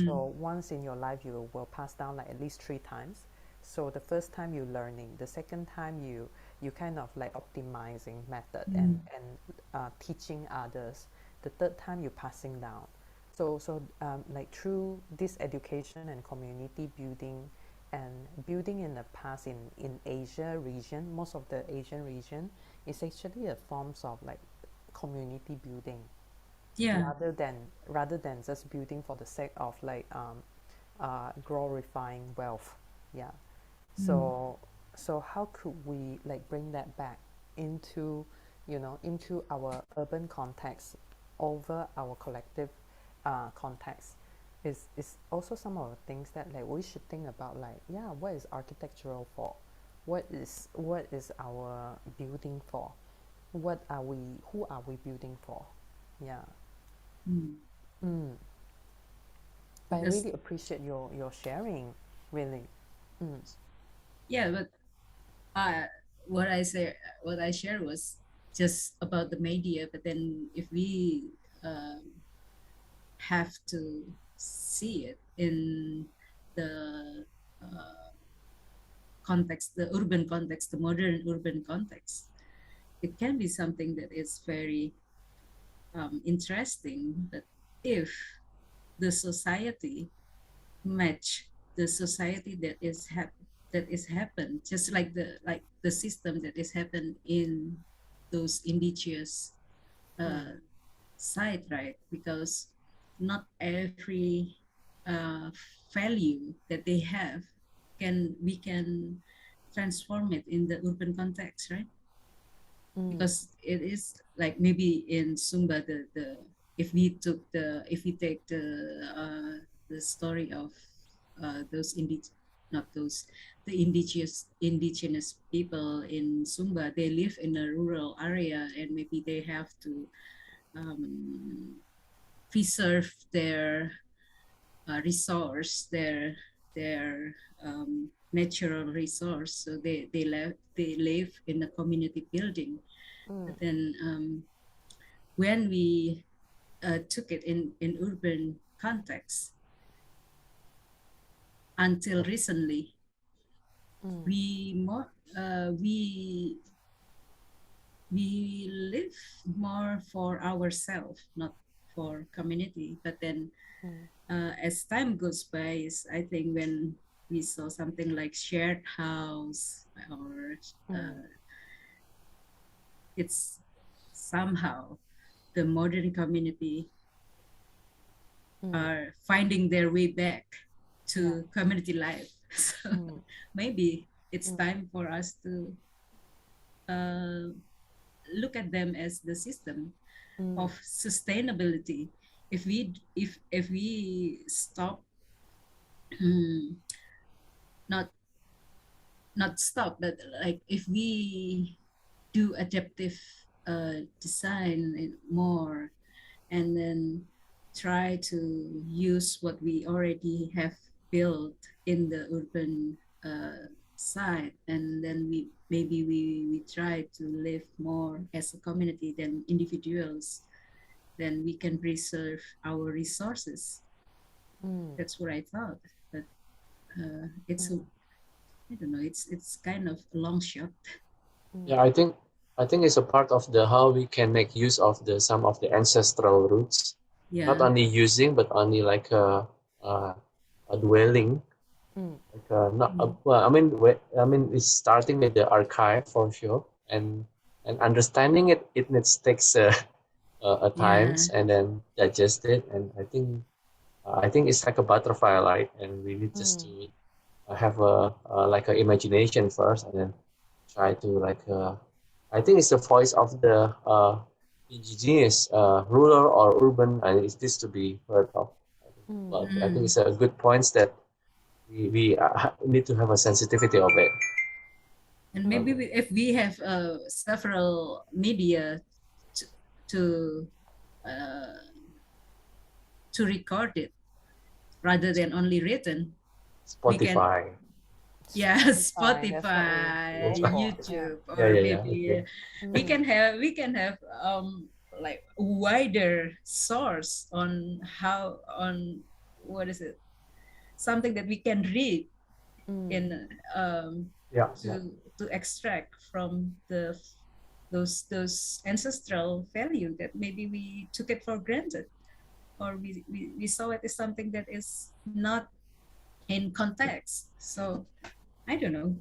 So once in your life you will pass down like at least 3 times. So the first time you learning, the second time you kind of like optimizing method and teaching others. The third time you passing down. So like through this education and community building and building in the past in Asia region, most of the Asian region is actually a forms of like community building Yeah. rather than just building for the sake of like glorifying wealth. Yeah. So how could we like bring that back into into our urban context over our collective context is also some of the things that like we should think about, like, yeah, what is architectural for, what is our building for, who are we building for. Yeah. Mm. I Because really appreciate your sharing, really. yeah, but what I shared was just about the media. But then if we have to see it in the context, the urban context, the modern urban context, it can be something that is very interesting. But if the society match the society that is happened, just like the system that is happened in those indigenous site, right? Because not every value that they have we can transform it in the urban context, right? Because it is like maybe in Sumba, the if we take the story of those not those the indigenous people in Sumba, they live in a rural area and maybe they have to preserve their resource, their natural resource. So they live in a community building. But then when we took it in urban context, until recently, we live more for ourselves, not for community. But then as time goes by, I think when we saw something like shared house or it's somehow the modern community are finding their way back to community life. So maybe it's time for us to look at them as the system of sustainability. If we stop not stop, but like if we do adaptive design more and then try to use what we already have built in the urban side, and then we try to live more as a community than individuals, then we can preserve our resources. That's what I thought. But it's I don't know, it's kind of a long shot. Yeah, I think it's a part of the how we can make use of the some of the ancestral roots. Not Yeah. only using, but only like a dwelling. Like not well, I mean it's starting with the archive for sure, and understanding it takes a times Yeah. and then digest it, and I think it's like a butterfly, right? And we need just to have a like an imagination first, and then try to like I think it's the voice of the indigenous rural or urban, and it needs to be heard of. But I think it's a good points that we need to have a sensitivity of it. And maybe if we have several media to record it rather than only written, Spotify. Spotify, YouTube, or maybe Okay. we can have like wider source on what is it, something that we can read in Yeah. to extract from those ancestral value that maybe we took it for granted, or we saw it as something that is not in context. So I don't know,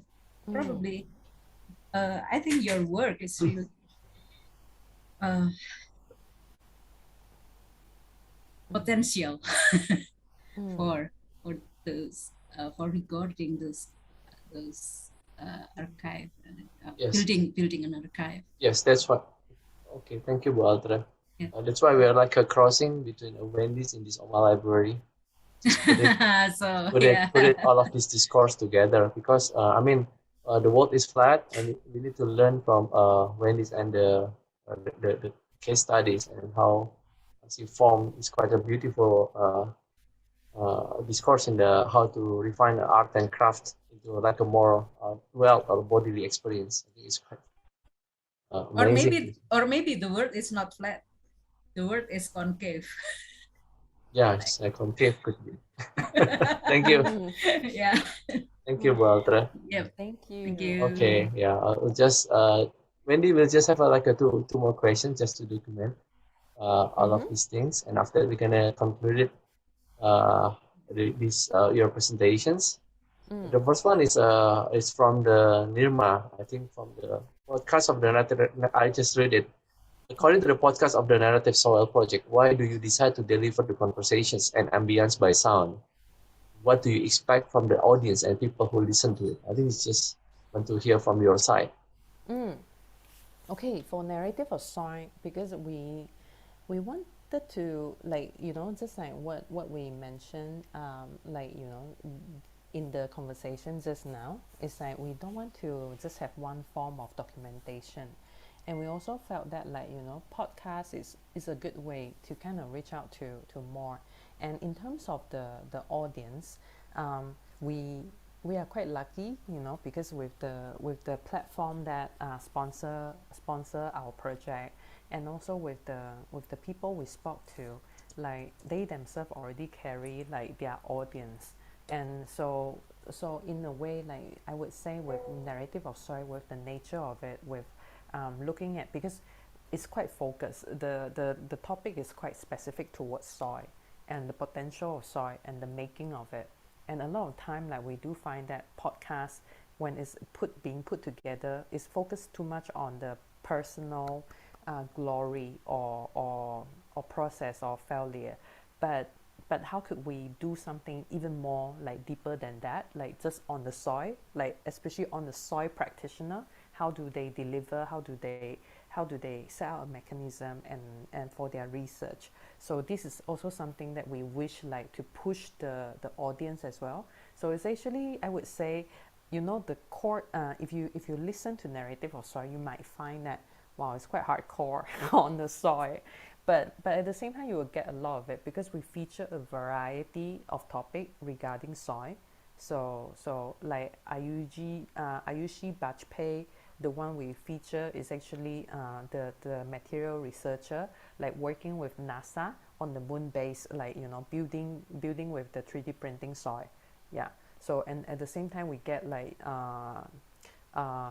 probably I think your work is really potential for those for recording those archive, Yes. building an archive. Yes, that's what. Okay, thank you, Bu Altra. Yeah. That's why we are like a crossing between a Wendy's in this Oma library. Just put it, So put it all of this discourse together, because I mean the world is flat, and we need to learn from Wendy's and the case studies, and how she formed is quite a beautiful discourse in the how to refine the art and craft into like a more well or bodily experience. I think it's quite amazing. Or maybe the world is not flat, the world is concave. Yeah, it's like concave could be. Thank you. Yeah. Thank you, Bu Altra. Yep. Thank you. Thank you. Okay, yeah, I'll just Wendy will just have like a two more questions just to document all of these things, and after we're gonna conclude it these your presentations. The first one is from the Nirma, I think, from the podcast of the narrative. I just read it. According to the podcast of the Narrative Soil Project, why do you decide to deliver the conversations and ambience by sound? What do you expect from the audience and people who listen to it? I think it's just want to hear from your side. Okay, for narrative of soil, because we wanted to, like, just like what we mentioned, like, in the conversation just now, it's like we don't want to just have one form of documentation. And we also felt that, like, podcast is a good way to kind of reach out to more. And in terms of the audience, we are quite lucky, because with the platform that sponsor our project, and also with the people we spoke to, like, they themselves already carry like their audience. And so in a way, like, I would say with narrative of soil, with the nature of it, with looking at, because it's quite focused, the topic is quite specific towards soil and the potential of soil and the making of it. And a lot of time, like, we do find that podcast, when it's being put together, is focused too much on the personal glory or process or failure. But how could we do something even more, like, deeper than that, like just on the soil, like especially on the soil practitioner? How do they deliver? How do they set out a mechanism and for their research? So this is also something that we wish, like, to push the audience as well. So it's actually, I would say, the core, if you listen to narrative of soil, you might find that, wow, it's quite hardcore on the soil. But at the same time, you will get a lot of it, because we feature a variety of topic regarding soil. So like Ayushi Bajpai, the one we feature is actually the material researcher, like working with NASA on the moon base, like, building with the 3D printing soil. Yeah. So, and at the same time, we get like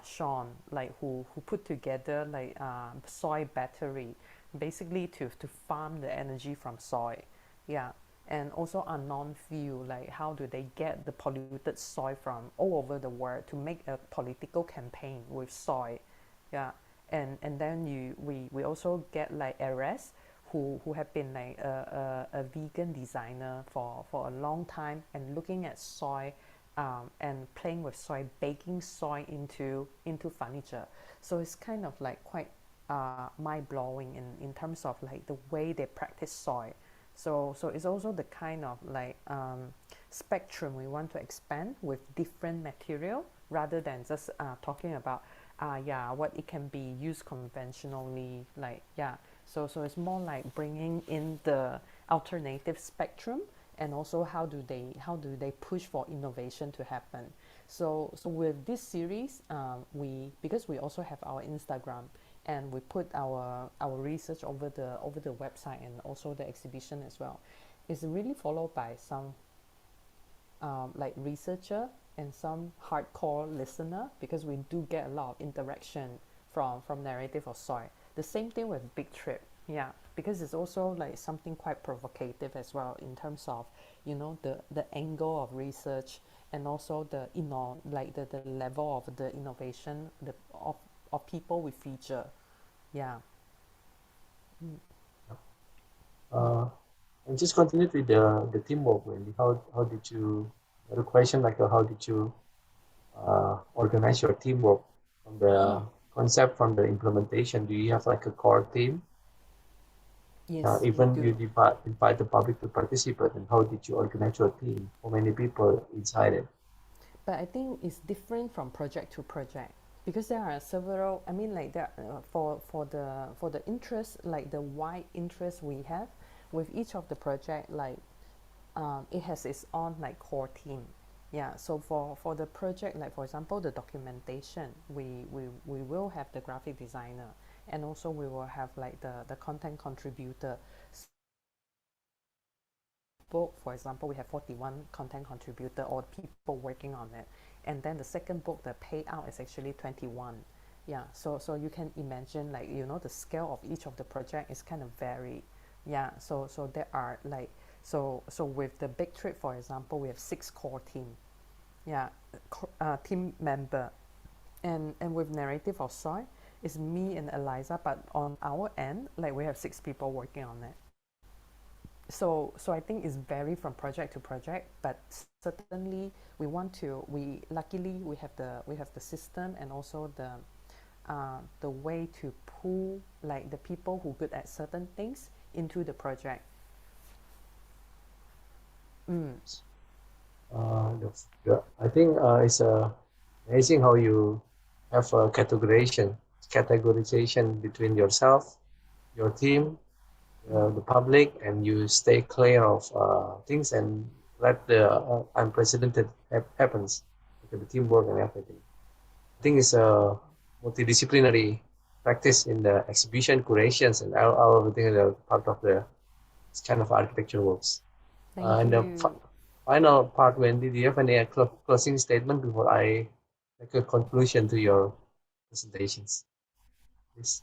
Sean, like, who put together like soil battery, basically to farm the energy from soil. Yeah. And also unknown fuel, like how do they get the polluted soil from all over the world to make a political campaign with soil. Yeah. And then we also get like Eres, who have been like a vegan designer for a long time, and looking at soil and playing with soil, baking soil into furniture. So it's kind of like quite mind-blowing in terms of like the way they practice soil. So it's also the kind of like spectrum we want to expand with different material, rather than just talking about what it can be used conventionally, like, yeah. So it's more like bringing in the alternative spectrum, and also how do they push for innovation to happen. So with this series, because we also have our Instagram, and we put our research over the website, and also the exhibition as well. It's really followed by some like researcher and some hardcore listener, because we do get a lot of interaction from narrative or soil. The same thing with Big Trip, yeah, because it's also like something quite provocative as well in terms of, you know, the angle of research, and also the, you know, like the level of the innovation of people we feature, yeah. And just continue with the teamwork, Wendy. How did you, the question like how did you organize your teamwork from the concept, from the implementation? Do you have like a core team? Yes, we Even you do. invite the public to participate, and how did you organize your team? How many people inside it? But I think it's different from project to project, because there are several, I mean, like there for the interest, like the wide interest we have with each of the project, like it has its own like core team. Yeah, so for the project, like for example the documentation, we will have the graphic designer, and also we will have like the content contributor. Book, for example, we have 41 content contributor or people working on it, and then the second book, the payout is actually 21. Yeah, so you can imagine, like, you know, the scale of each of the project is kind of varied. Yeah, so there are like, so with the Big Trip, for example, we have 6 core team, yeah, team member, and with narrative of soy, it's me and Eliza, but on our end, like, we have 6 people working on it. So I think it's vary from project to project, but certainly we luckily we have the system, and also the way to pull like the people who good at certain things into the project. I think it's amazing how you have a categorization between yourself, your team, the public, and you stay clear of things and let the unprecedented happens, like the teamwork and everything. I think it's a multidisciplinary practice in the exhibition curations and all everything that are part of the this kind of architecture works. Thank And the you. final part, Wendy, do you have any closing statement before I make a conclusion to your presentations? Please.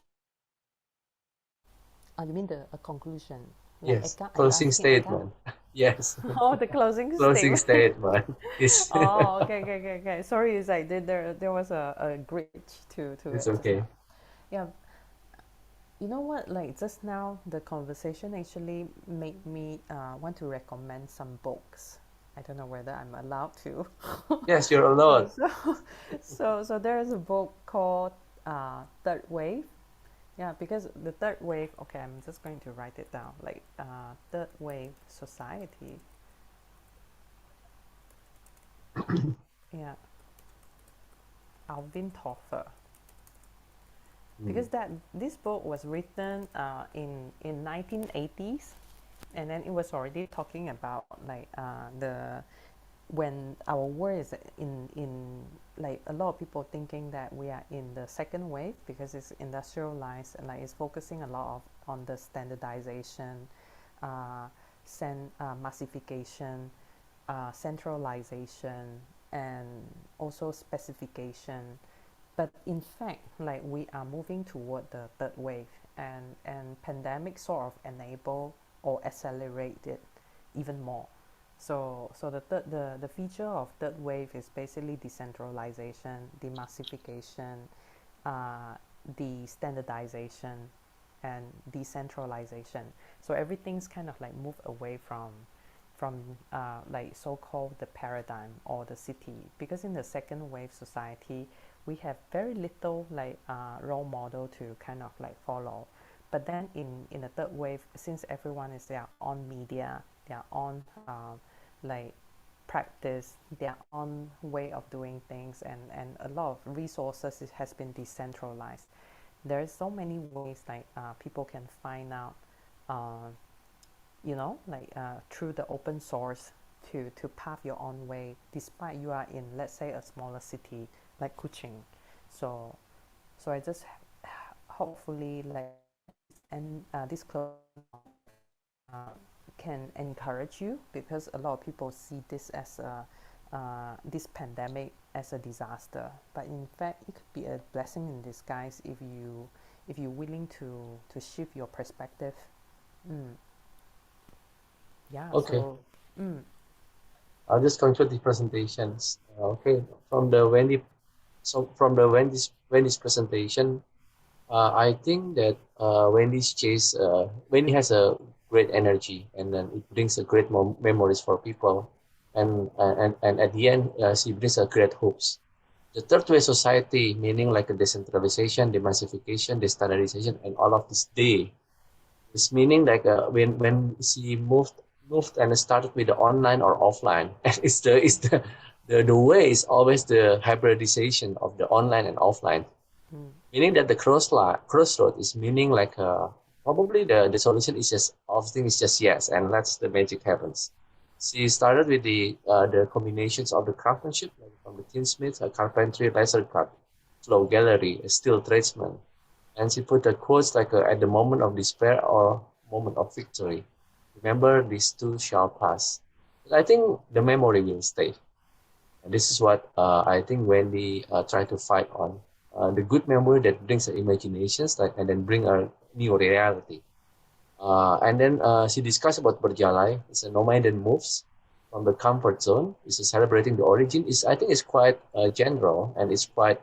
You mean a conclusion? Like Yes, Eka, are you closing asking Eka? statement. Yes, Oh, the closing closing statement. statement is Oh, okay. Sorry, it's like there was a glitch to it's it just okay. now. Yeah, you know what? Like just now, the conversation actually made me want to recommend some books. I don't know whether I'm allowed to. Yes, you're so, allowed. so, so there is a book called Third Wave. Yeah, because the third wave. Okay, I'm just going to write it down. Like third wave society. Yeah, Alvin Toffer. Because that this book was written in 1980s, and then it was already talking about like the when our world is in like a lot of people thinking that we are in the second wave because it's industrialized and like it's focusing a lot of on the standardization, massification, centralization, and also specification. But in fact, like we are moving toward the third wave, and pandemic sort of enable or accelerate it even more. So the feature of third wave is basically decentralization, demassification, the standardization, and decentralization. So everything's kind of like move away from like so-called the paradigm or the city, because in the second wave society we have very little like role model to kind of like follow. But then in the third wave, since everyone is their own media, their own like practice, their own way of doing things, and a lot of resources has been decentralized. There is so many ways like people can find out uh, you know, like through the open source to pave your own way, despite you are in, let's say, a smaller city like Kuching. So so I just hopefully like and this close can encourage you, because a lot of people see this as this pandemic as a disaster, but in fact it could be a blessing in disguise if you're willing to shift your perspective. Yeah. Okay. So I'll just conclude the presentations. Okay, from the Wendy's presentation, I think that Wendy has a great energy, and then it brings a great memories for people, and at the end, she brings a great hopes. The third way society, meaning like a decentralization, demassification, destandardization, and all of this day, it's meaning like when she moved and started with the online or offline, and the way is always the hybridization of the online and offline. Meaning that the crossroad is meaning like probably the solution is just everything is just yes, and that's the magic happens. She started with the combinations of the craftsmanship, like from the tinsmith, carpentry, laser cut, flow gallery, a steel tradesman, and she put the quotes like at the moment of despair or moment of victory. Remember, these two shall pass. But I think the memory will stay. And this is what I think Wendy tried to fight on. The good memory that brings her imaginations, like, and then bring a new reality. And then she discussed about berjalai. It's a nomad that moves from the comfort zone. It's celebrating the origin. I think it's quite general, and it's quite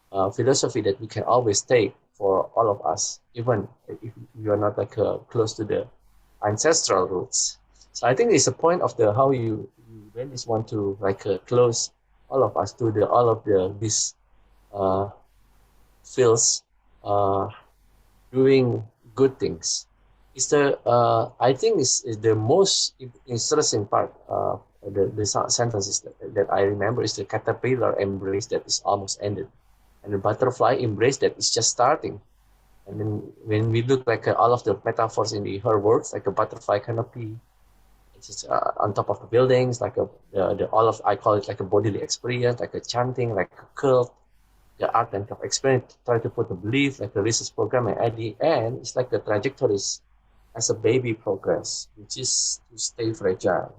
philosophy that we can always take for all of us, even if you are not like close to the ancestral roots. So I think it's a point of the how you really want to like close all of us to all of these fields doing good things. It's I think is the most interesting part. The sentences that I remember is the caterpillar embrace that is almost ended, and the butterfly embrace that is just starting. And then when we look like all of the metaphors in her works, like a butterfly canopy, it's just on top of the buildings, like I call it like a bodily experience, like a chanting, like a cult, the art and experience, try to put a belief, like a research program, and at the end, it's like the trajectories as a baby progress, which is to stay fragile.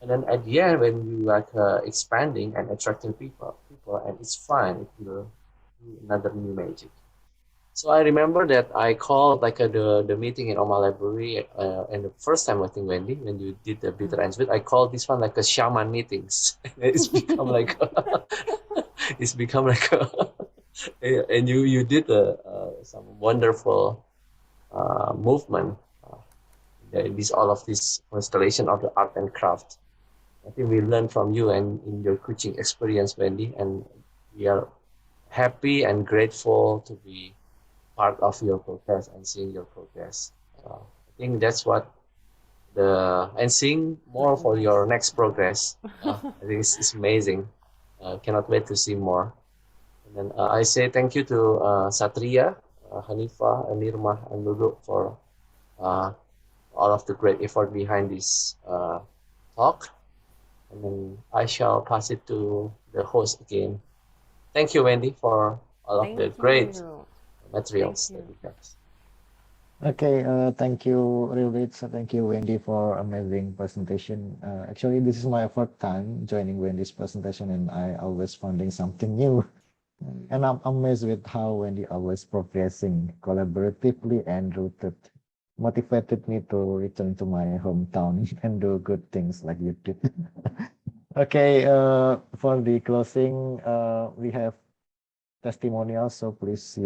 And then at the end, when you like expanding and attracting people, and it's fine, it will do another new magic. So I remember that I called like the meeting in Oma Library, and the first time I think Wendy, when you did the bitter and sweet, I called this one like a shaman meetings. It's become like it's become like and you did some wonderful movement. All of this constellation of the art and craft. I think we learned from you and in your coaching experience, Wendy, and we are happy and grateful to be part of your progress and seeing your progress. I think that's what and seeing more for your next progress. I think it's amazing. Cannot wait to see more. And then I say thank you to Satria, Hanifa, and Nirma, and Lulu for all of the great effort behind this talk. And then I shall pass it to the host again. Thank you, Wendy, for all of the great materials that we have. Okay, thank you, Rilith. Thank you, Wendy, for amazing presentation. Actually, this is my first time joining Wendy's presentation, and I always finding something new. And I'm amazed with how Wendy always progressing collaboratively and rooted, motivated me to return to my hometown and do good things like you did. Okay, for the closing, we have testimonials. So please,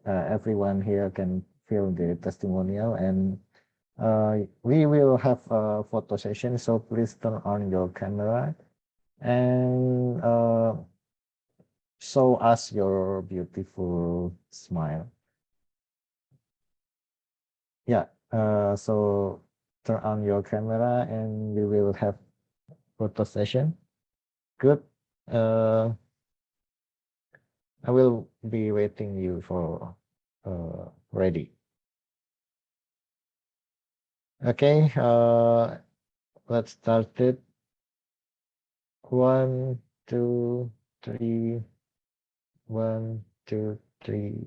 everyone here can fill the testimonial, and we will have a photo session. So please turn on your camera and show us your beautiful smile. Yeah, so turn on your camera and we will have photo session. Good. I will be waiting you for ready. Okay, let's start it. 1, 2, 3. 1, 2, 3.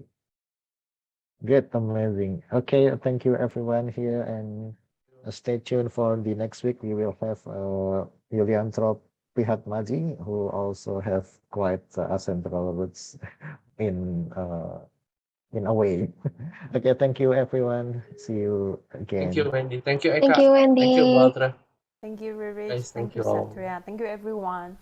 Great, amazing. Okay, thank you everyone here, and stay tuned for the next week. We will have Julian Trop Pihat Maji, who also have quite ancestral roots in a way. Okay, thank you everyone. See you again. Thank you, Wendy. Thank you, Thank Eka. you, Wendy. Thank you, Baltra. Thank you, Rich. Guys, Thank thank you, you all. Satria. Thank you, everyone.